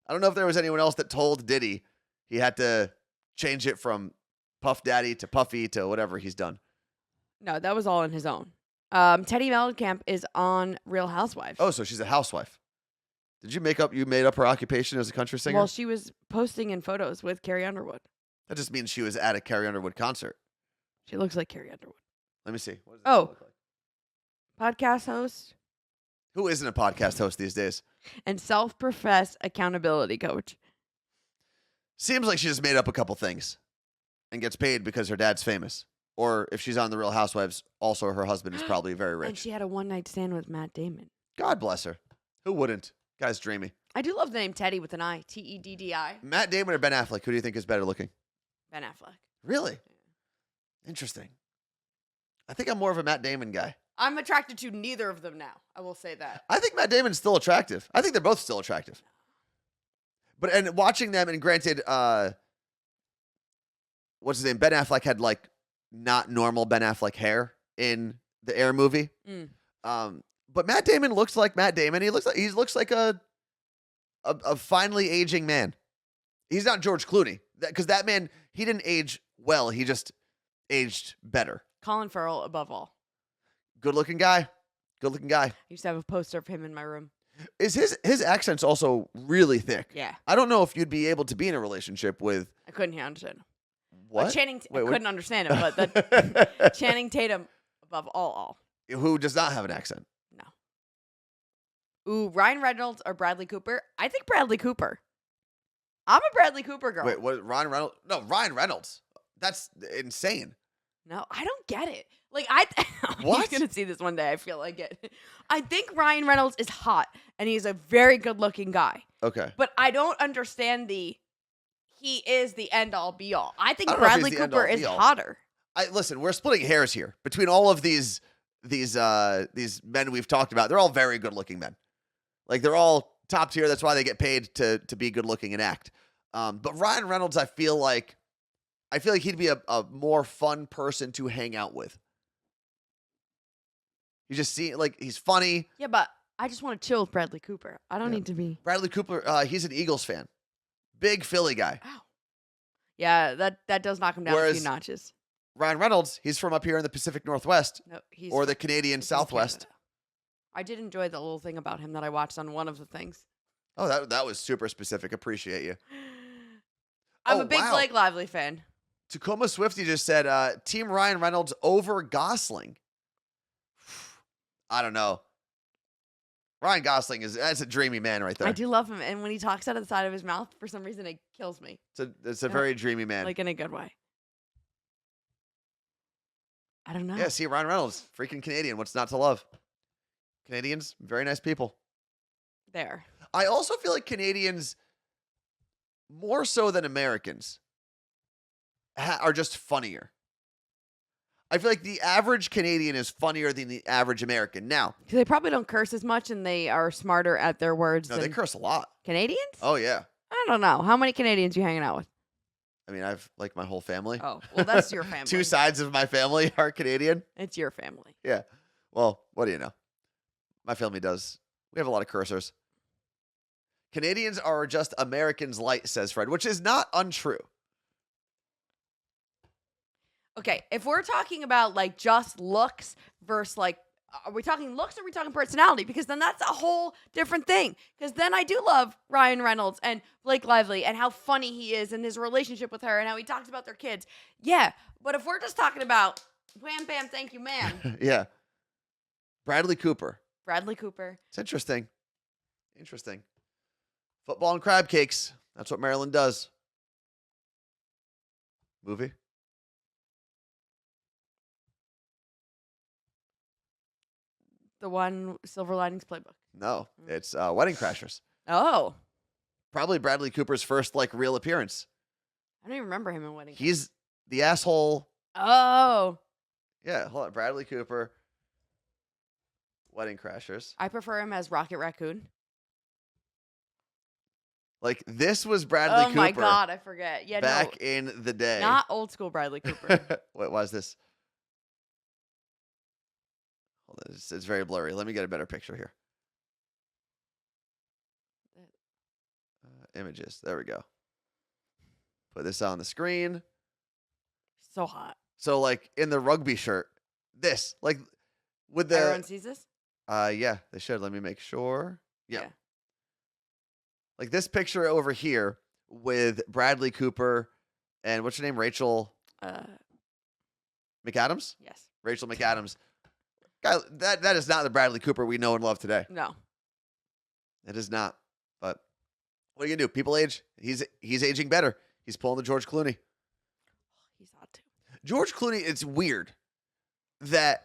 I don't know if there was anyone else that told Diddy he had to change it from Puff Daddy to Puffy to whatever he's done. No, that was all on his own. Teddy Mellencamp is on Real Housewives. Oh, so she's a housewife. Did you made up her occupation as a country singer? Well, she was posting in photos with Carrie Underwood. That just means she was at a Carrie Underwood concert. She looks like Carrie Underwood. Let me see. What does Oh. look like? Podcast host Who isn't a podcast host these days? and self-professed accountability coach. Seems like she just made up a couple things and gets paid because her dad's famous. Or if she's on The Real Housewives, also her husband is probably very And rich. she had a one-night stand with Matt Damon. God bless her. Who wouldn't? Guy's dreamy. I do love the name Teddy with an I. Teddi. Matt Damon or Ben Affleck? Who do you think is better looking? Ben Affleck. Really? Interesting. I think I'm more of a Matt Damon guy. I'm attracted to neither of them now. I will say that. I think Matt Damon's still attractive. I think they're both still attractive. But and watching them, and granted, what's his name? Ben Affleck had like not normal Ben Affleck hair in the Air movie. But Matt Damon looks like Matt Damon. He looks like a finely aging man. He's not George Clooney, because that man, he didn't age well. He just aged better. Colin Farrell above all. Good looking guy. Good looking guy. I used to have a poster of him in my room. Is his accent's also really thick? Yeah. I don't know if you'd be able to be in a relationship with I couldn't hear understand him. what? Channing, Wait, I what? couldn't understand him, but that Channing Tatum above all. Who does not have an accent? No. Ooh, Ryan Reynolds or Bradley Cooper? I think Bradley Cooper. I'm a Bradley Cooper girl. Wait, what? Ryan Reynolds? No, Ryan Reynolds. That's insane. No, I don't get it. Like What? He's gonna see this one day. I feel like it. I think Ryan Reynolds is hot, and he's a very good-looking guy. Okay. But I don't understand he is the end-all, be-all. I think I don't know if he's Bradley the Cooper end-all, is be-all. hotter. Listen, we're splitting hairs here between all of these men we've talked about. They're all very good looking men. Like they're all top tier. That's why they get paid to be good looking and act. But Ryan Reynolds, I feel like he'd be a more fun person to hang out with. You just see, like, he's funny. Yeah, but I just want to chill with Bradley Cooper. I don't Yeah. need to be. Bradley Cooper, he's an Eagles fan. Big Philly guy. Ow. Yeah, that does knock him down a Whereas- few notches. Ryan Reynolds, he's from up here in the Pacific Northwest No, he's or the Canadian he's from Southwest. Canada. I did enjoy the little thing about him that I watched on one of the things. Oh, that was super specific. Appreciate you. I'm Oh, a big wow. Blake Lively fan. Tacoma Swifty just said, Team Ryan Reynolds over Gosling. I don't know. Ryan Gosling that's a dreamy man right there. I do love him, and when he talks out of the side of his mouth, for some reason it kills me, It's a very dreamy man. like in a good way. I don't know. Yeah, see, Ryan Reynolds, freaking Canadian. What's not to love? Canadians, very nice people. There. I also feel like Canadians, more so than Americans, are just funnier. I feel like the average Canadian is funnier than the average American. Now, 'Cause they probably don't curse as much, and they are smarter at their words no, than they curse a lot. Canadians. Oh, yeah. I don't know. How many Canadians you hanging out with? I mean, I've like my whole family. Oh, well, that's your family. Two sides of my family are Canadian. It's your family. Yeah. Well, what do you know? My family does. We have a lot of cursors. Canadians are just Americans light, says Fred, which is not untrue. Okay, if we're talking about like just looks versus like, are we talking looks or are we talking personality? Because then that's a whole different thing. Because then I do love Ryan Reynolds and Blake Lively and how funny he is and his relationship with her and how he talks about their kids. Yeah, but if we're just talking about wham, bam, thank you, ma'am. Yeah. Bradley Cooper. Bradley Cooper. It's interesting. Interesting. Football and crab cakes. That's what Maryland does. Movie? The one Silver Linings Playbook. No, it's Wedding Crashers. Oh, Probably Bradley Cooper's first like real appearance. I don't even remember him in Wedding. He's the asshole. Oh, Yeah, hold on. Bradley Cooper. Wedding Crashers. I prefer him as Rocket Raccoon. Like this was Bradley Oh Cooper my God, I forget. Yeah, back in the no, day. not old school Bradley Cooper. Wait, why is this? Hold on, it's very blurry. Let me get a better picture here. Images. There we go. Put this on the screen. So hot. So, like in the rugby shirt, this like with the Everyone sees this. yeah, they should. Let me make sure. Yeah. Yeah. Like this picture over here with Bradley Cooper and what's her name? Rachel McAdams? Yes. Rachel McAdams. Guy, that is not the Bradley Cooper we know and love today. No. It is not. But what are you gonna do? People age. He's aging better. He's pulling the George Clooney. He's hot too. George Clooney, it's weird that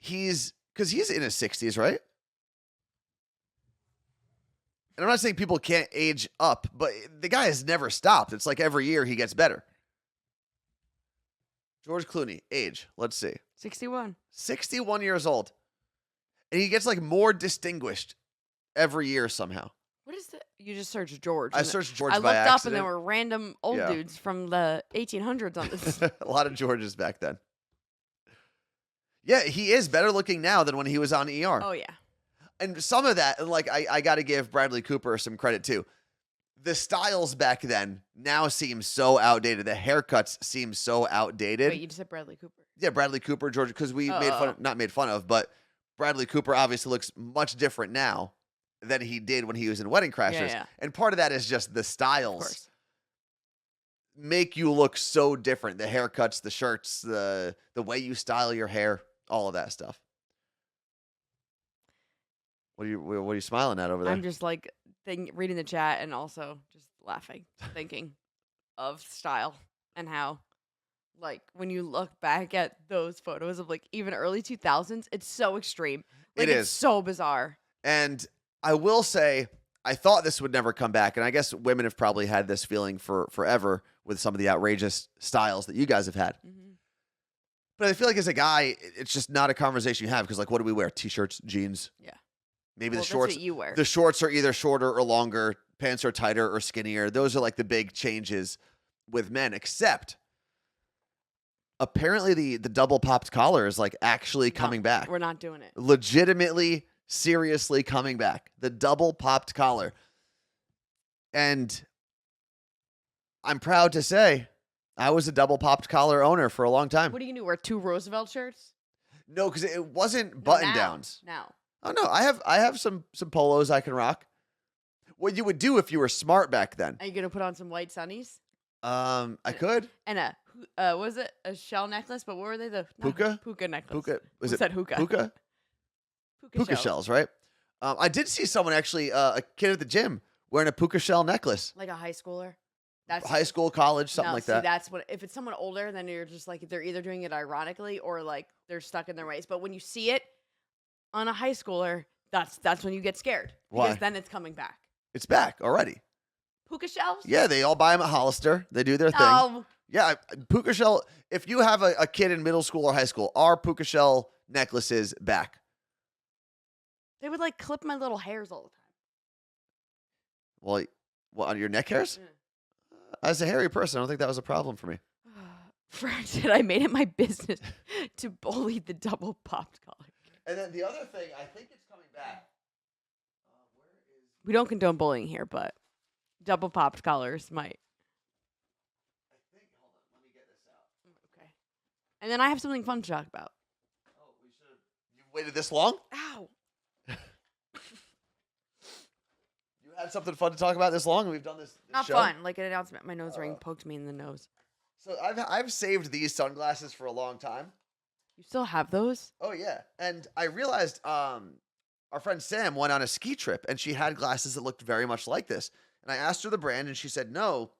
because he's in his 60s, right? And I'm not saying people can't age up, but the guy has never stopped. It's like every year he gets better. George Clooney, age, let's see. 61. 61 years old. And he gets like more distinguished every year somehow. What is that? You just searched George. I and searched George I by looked up and accident. there were random old Yeah. dudes from the 1800s on this. A lot of Georges back then. Yeah, he is better looking now than when he was on ER. Oh, yeah. And some of that, like, I got to give Bradley Cooper some credit too. The styles back then now seem so outdated. The haircuts seem so outdated. Wait, you just said Bradley Cooper. Yeah, Bradley Cooper, George, because we not made fun of, but Bradley Cooper obviously looks much different now than he did when he was in Wedding Crashers. Yeah. And part of that is just the Of styles course. make you look so different. The haircuts, the shirts, the way you style your hair, all of that stuff. What are you smiling at over there? I'm just like reading the chat and also just laughing, thinking of style and how, like, when you look back at those photos of like even early 2000s, it's so extreme. Like, It it's is. so bizarre. And I will say, I thought this would never come back. And I guess women have probably had this feeling for forever with some of the outrageous styles that you guys have had. Mm-hmm. But I feel like as a guy, it's just not a conversation you have because, like, what do we wear? T-shirts, jeans. Yeah. Maybe Well, the shorts. That's what you wear. The shorts are either shorter or longer. Pants are tighter or skinnier. Those are like the big changes with men. Except, apparently, the double popped collar is like actually coming back. We're not doing it. Legitimately, seriously coming back. The double popped collar. And I'm proud to say I was a double popped collar owner for a long time. What do you do? Wear 2 Roosevelt shirts? No, because it wasn't No, button now. downs. Now. Oh no, I have some polos I can rock. What you would do if you were smart back then? Are you gonna put on some white sunnies I could. and was it a shell necklace? But what were they? Puka? Puka necklace. Puka was Who it said hookah? Puka? Puka shell. shells, right? I did see someone actually, a kid at the gym wearing a puka shell necklace. Like a high schooler. That's High school, college, something no, like see, that. That's what if it's someone older, then you're just like they're either doing it ironically or like they're stuck in their ways. But when you see it on a high schooler, that's when you get scared because Why? then it's coming back. It's back already. Puka shells? Yeah, they all buy them at Hollister. They do their thing. No. Yeah, puka shell. If you have a kid in middle school or high school, our puka shell necklaces back. They would like clip my little hairs all the Well, what, on your neck hairs? time. As a hairy person, I don't think that was a problem for me. Fred said I made it my business to bully the double popped collar. And then the other thing, I think it's coming back. We don't condone bullying here, but double popped collars might. Hold on, let me get this out. Okay. And then I have something fun to talk about. Oh, we should have. You waited this long? Ow. You had something fun to talk about this long, and we've done this Not show? fun. Like an announcement. My nose ring poked me in the nose. So I've saved these sunglasses for a long time. You still have those? Oh yeah, and I realized our friend Sam went on a ski trip, and she had glasses that looked very much like this. And I asked her the brand, and she said no.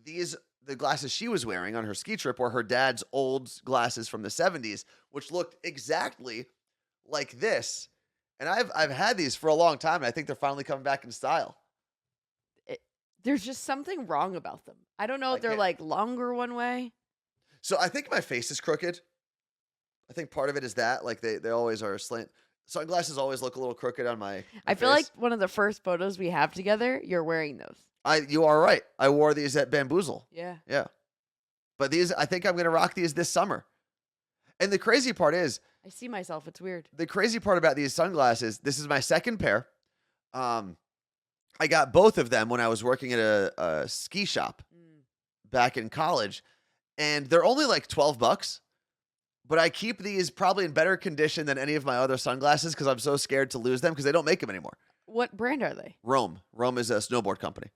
The glasses she was wearing on her ski trip were her dad's old glasses from the 70s, which looked exactly like this. And I've had these for a long time, and I think they're finally coming back in style. There's just something wrong about them. I don't know if Like they're it- like longer one way. So I think my face is crooked. I think part of it is that, like they always are slant. Sunglasses always look a little crooked on my I feel face. like one of the first photos we have together, you're wearing those. You are right. I wore these at Bamboozle. Yeah. Yeah. But these, I think I'm going to rock these this summer. And the crazy part is, I see myself. It's weird. the crazy part about these sunglasses, this is my second pair. I got both of them when I was working at a ski shop back in college, and they're only like $12. But I keep these probably in better condition than any of my other sunglasses because I'm so scared to lose them because they don't make them anymore. What brand are they? Rome is a snowboard company.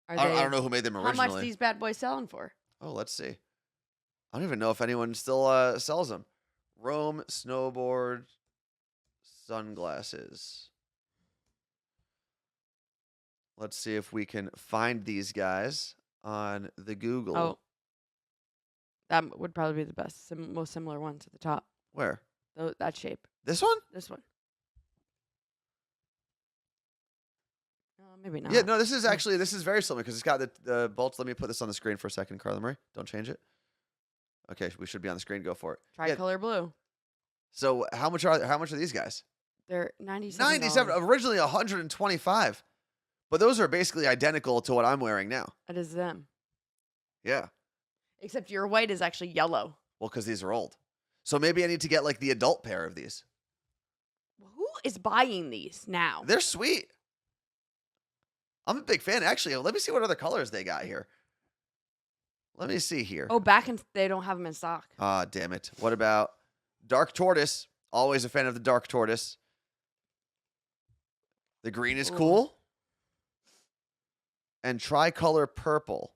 Are I they? don't know who made them How originally. much these bad boys selling for? Oh, let's see. I don't even know if anyone still sells them. Rome snowboard sunglasses. Let's see if we can find these guys on the Google. Oh, that would probably be the best, most similar one to the top. Where? That shape. This one? This one. Maybe not. Yeah, no, this is very similar because it's got the bolts. Let me put this on the screen for a second, Carla Marie. Don't change it. Okay, we should be on the screen. Go for it. Yeah. Tricolor blue. So how much are these guys? They're $97. 97. Originally 125, but those are basically identical to what I'm wearing now. That is them. Yeah. Except your white is actually yellow. Well, because these are old. So maybe I need to get like the adult pair of these. Who is buying these now? They're sweet. I'm a big fan. Actually, let me see what other colors they got here. Let me see here. Oh, they don't have them in stock. Ah, damn it. What about dark tortoise? Always a fan of the dark tortoise. The green is cool. And tricolor purple.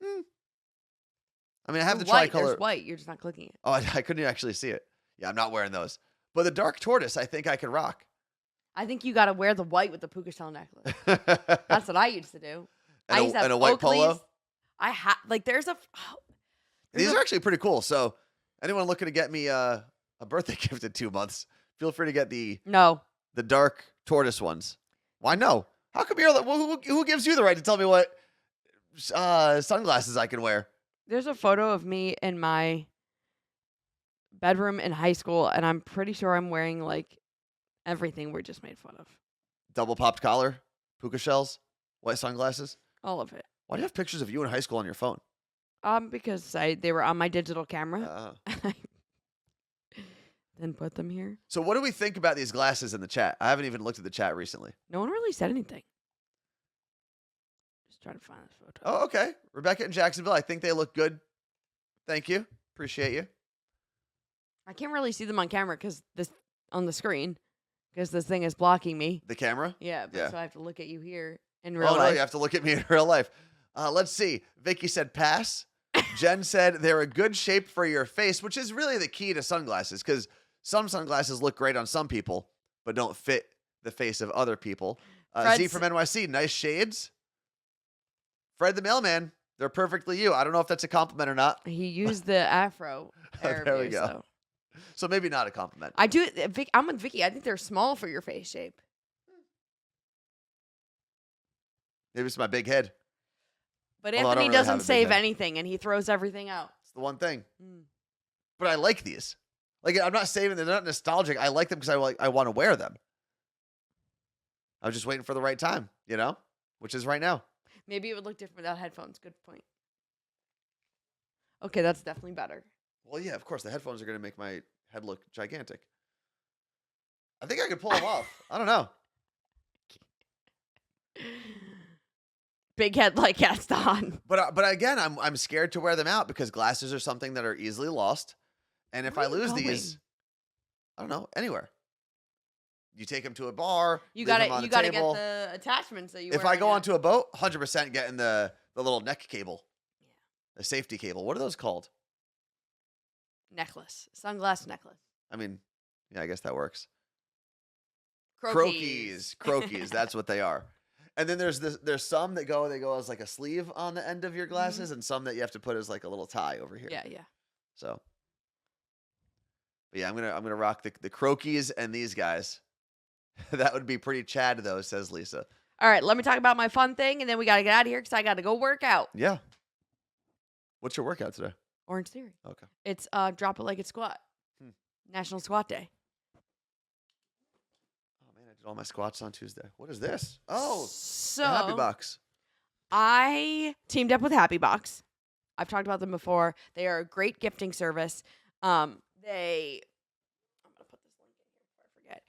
I mean, I have the white. tricolor. There's white. You're just not clicking it. Oh, I couldn't actually see it. Yeah, I'm not wearing those. But the dark tortoise, I think I could rock. I think you got to wear the white with the puka shell necklace. That's what I used to do. I used to have and a white Oakley's. polo. These are actually pretty cool. So, anyone looking to get me a birthday gift in 2 months, feel free to get the dark tortoise ones. Why no? How come you're who gives you the right to tell me what sunglasses I can wear? There's a photo of me in my bedroom in high school, and I'm pretty sure I'm wearing like everything we just made fun of. Double popped collar, puka shells, white sunglasses. All of it. Why do you have pictures of you in high school on your phone? Because they were on my digital camera. Then put them here. So what do we think about these glasses in the chat? I haven't even looked at the chat recently. No one really said anything. Just trying to find this photo. Oh, okay. Rebecca in Jacksonville. I think they look good. Thank you. Appreciate you. I can't really see them on camera because this on the screen because this thing is blocking me. The camera? Yeah, Yeah. So I have to look at you here in real Oh, life. no, you have to look at me in real life. Let's see. Vicky said pass. Jen said they're a good shape for your face, which is really the key to sunglasses because some sunglasses look great on some people, but don't fit the face of other people. Z from NYC, nice shades. Fred the mailman, they're perfectly you. I don't know if that's a compliment or not. He used the afro. There we go. So maybe not a compliment. I do. I'm with Vicky. I think they're small for your face shape. Maybe it's my big head. But Although I don't Anthony really have a doesn't big save head. anything, and he throws everything out. It's the one thing. But I like these. Like, I'm not saving them. They're not nostalgic. I like them because I want to wear them. I was just waiting for the right time, which is right now. Maybe it would look different without headphones. Good point. Okay, that's definitely better. Well, yeah, of course. The headphones are going to make my head look gigantic. I think I could pull them off. I don't know. Big head like Gaston. But again, I'm scared to wear them out because glasses are something that are easily lost. And if I lose these, I don't know, anywhere. You take them to a bar. You got to get the attachments that you. If I go onto a boat, 100% getting the little neck cable, the safety cable. What are those called? Necklace, sunglass necklace. I mean, yeah, I guess that works. Croquis. Croquis. That's what they are. And then there's some that go as like a sleeve on the end of your glasses, and some that you have to put as like a little tie over here. Yeah. So, but yeah, I'm gonna rock the Croquis and these guys. That would be pretty Chad though, says Lisa. All right, let me talk about my fun thing, and then we gotta get out of here because I gotta go work out. Yeah. What's your workout today? Orange Theory. Okay. It's drop a legged squat. National Squat Day. Oh man, I did all my squats on Tuesday. What is this? Oh, so the Happy Box. I teamed up with Happy Box. I've talked about them before. They are a great gifting service. I'm gonna put this link in here before I forget.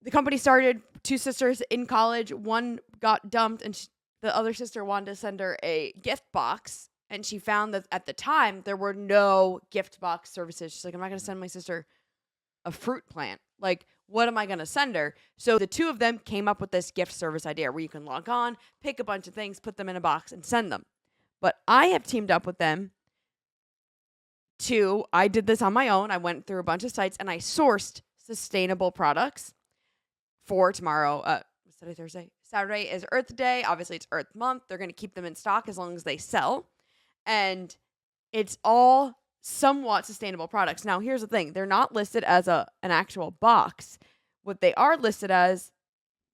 The company started 2 sisters in college. One got dumped, and the other sister wanted to send her a gift box. And she found that at the time, there were no gift box services. She's like, I'm not going to send my sister a fruit plant. Like, what am I going to send her? So the 2 of them came up with this gift service idea where you can log on, pick a bunch of things, put them in a box, and send them. But I have teamed up with them I did this on my own. I went through a bunch of sites, and I sourced sustainable products for tomorrow. What's today, Thursday? Saturday is Earth Day. Obviously, it's Earth Month. They're going to keep them in stock as long as they sell. And it's all somewhat sustainable products. Now, here's the thing. They're not listed as an actual box. What they are listed as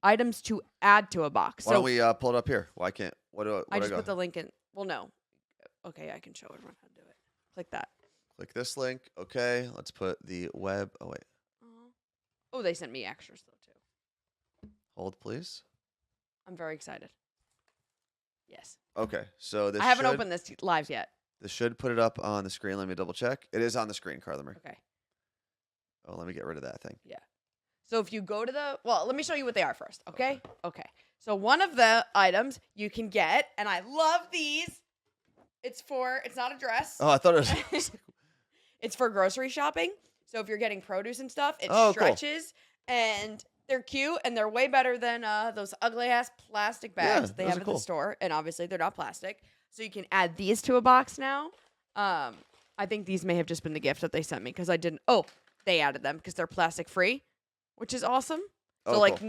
items to add to a box. Why So don't we pull it up here? Why can't? I I just go? put the link in. Well, no. Okay, I can show everyone how to do it. Click that. Click this link. Okay, let's put the web. Oh wait, Oh, they sent me extras though too. hold please. I'm very excited. Yes. Okay, so this I haven't should, opened this live yet. This should put it up on the screen. Let me double check. It is on the screen, Carla Marie. Okay. Oh, let me get rid of that thing. Yeah. So if you go to let me show you what they are first, okay? Okay. So one of the items you can get, and I love these. It's not a dress. Oh, I thought it was. It's for grocery shopping. So if you're getting produce and stuff, it Oh, cool. stretches and they're cute and they're way better than those ugly ass plastic bags Yeah, they those have are at cool. the store. And obviously they're not plastic. So you can add these to a box now. I think these may have just been the gift that they sent me because I didn't. Oh, they added them because they're plastic free, which is awesome. So Oh, like cool.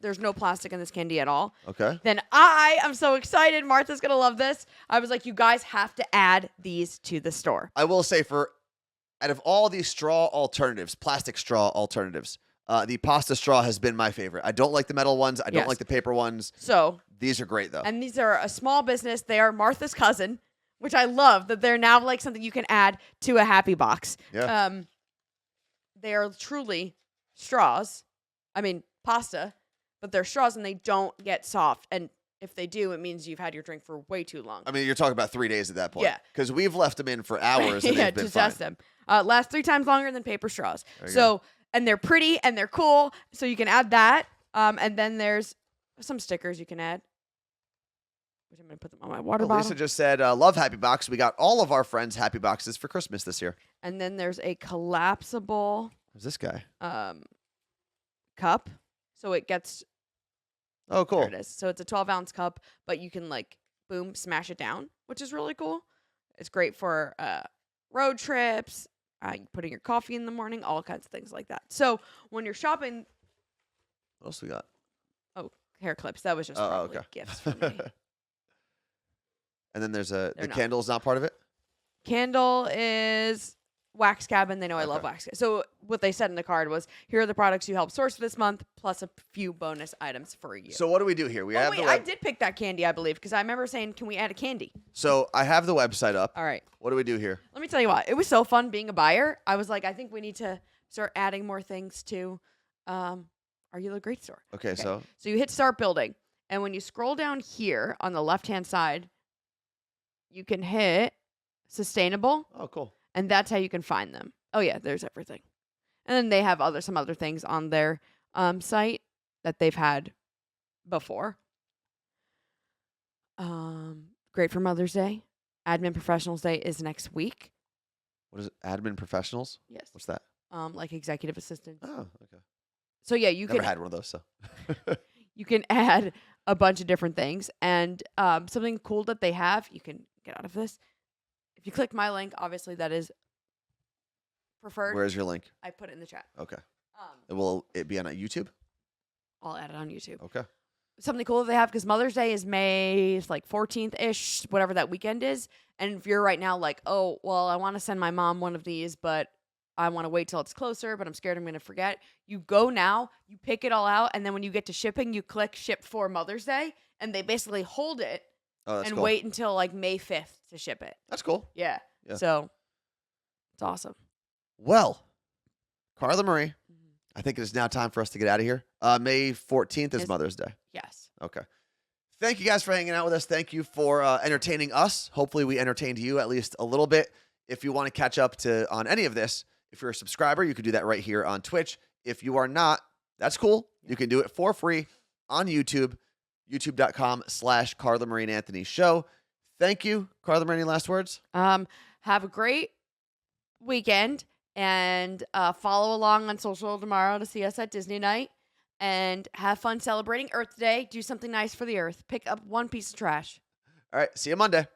there's no plastic in this candy at all. Okay. Then I'm so excited. Martha's going to love this. I was like, you guys have to add these to the store. I will say out of all these straw alternatives, plastic straw alternatives, the pasta straw has been my favorite. I don't like the metal ones. I don't Yes. like the paper ones. So, These are great though. and these are a small business. They are Martha's cousin, which I love that they're now like something you can add to a happy box. Yeah. They are truly straws. I mean, pasta, but they're straws and they don't get soft. And if they do, it means you've had your drink for way too long. I mean, you're talking about 3 days at that point. Yeah. Because we've left them in for hours and yeah, they've been to fine. test them. Last 3 times longer than paper straws. There you So, and they're pretty and they're cool. So you can add that. And then there's some stickers you can add. Which I'm going to put them on my water bottle. Lisa just said, love Happy Box. We got all of our friends Happy Boxes for Christmas this year. And then there's a collapsible Who's this guy? cup. So it gets Oh, cool. there it is. So it's a 12-ounce cup, but you can like boom smash it down, which is really cool. It's great for road trips, putting your coffee in the morning, all kinds of things like that. So when you're shopping, What else we got? hair clips. That was just Oh, probably okay. gifts for me. And then there's They're the not. candle's not part of it? Candle is wax cabin. They know I love Okay. wax. So what they said in the card was, here are the products you helped source this month, plus a few bonus items for you. So what do we do here? We Oh, have wait, the I web. did pick that candy, I believe, because I remember saying, can we add a candy? So I have the website up. All right. What do we do here? Let me tell you what. It was so fun being a buyer. I was like, I think we need to start adding more things to Are You the Great Store? Okay, so So you hit start building. And when you scroll down here on the left-hand side, you can hit sustainable. oh, cool. And that's how you can find them. Oh yeah, there's everything. And then they have some other things on their site that they've had before. Great for Mother's Day. Admin Professionals Day is next week. What is it? Admin professionals? Yes. What's that? Like executive assistants. Oh, okay. So yeah, you Never can had one of those, so. you can add a bunch of different things. And something cool that they have, you can get out of this. If you click my link, obviously that is preferred. Where's your link? I put it in the chat. Okay. Will it be on YouTube? I'll add it on YouTube. Okay. Something cool that they have, because Mother's Day is May 14th-ish, whatever that weekend is. And if you're right now like, oh, well, I want to send my mom one of these, but I want to wait till it's closer, but I'm scared I'm going to forget. You go now, you pick it all out, and then when you get to shipping, you click ship for Mother's Day, and they basically hold it Oh, that's and cool. wait until like May 5th to ship it. That's cool. Yeah. Yeah. So it's awesome. Well, Carla Marie, I think it is now time for us to get out of here. May 14th is Is- Mother's Day. Yes. Okay. Thank you guys for hanging out with us. Thank you for entertaining us. Hopefully we entertained you at least a little bit. If you want to catch up on any of this, if you're a subscriber, you can do that right here on Twitch. If you are not, that's cool. You can do it for free on YouTube, youtube.com/Carla Marie and Anthony Show. Thank you. Carla Marie, any last words? Have a great weekend and follow along on social tomorrow to see us at Disney night and have fun celebrating Earth Day. Do something nice for the earth. Pick up one piece of trash. All right. See you Monday.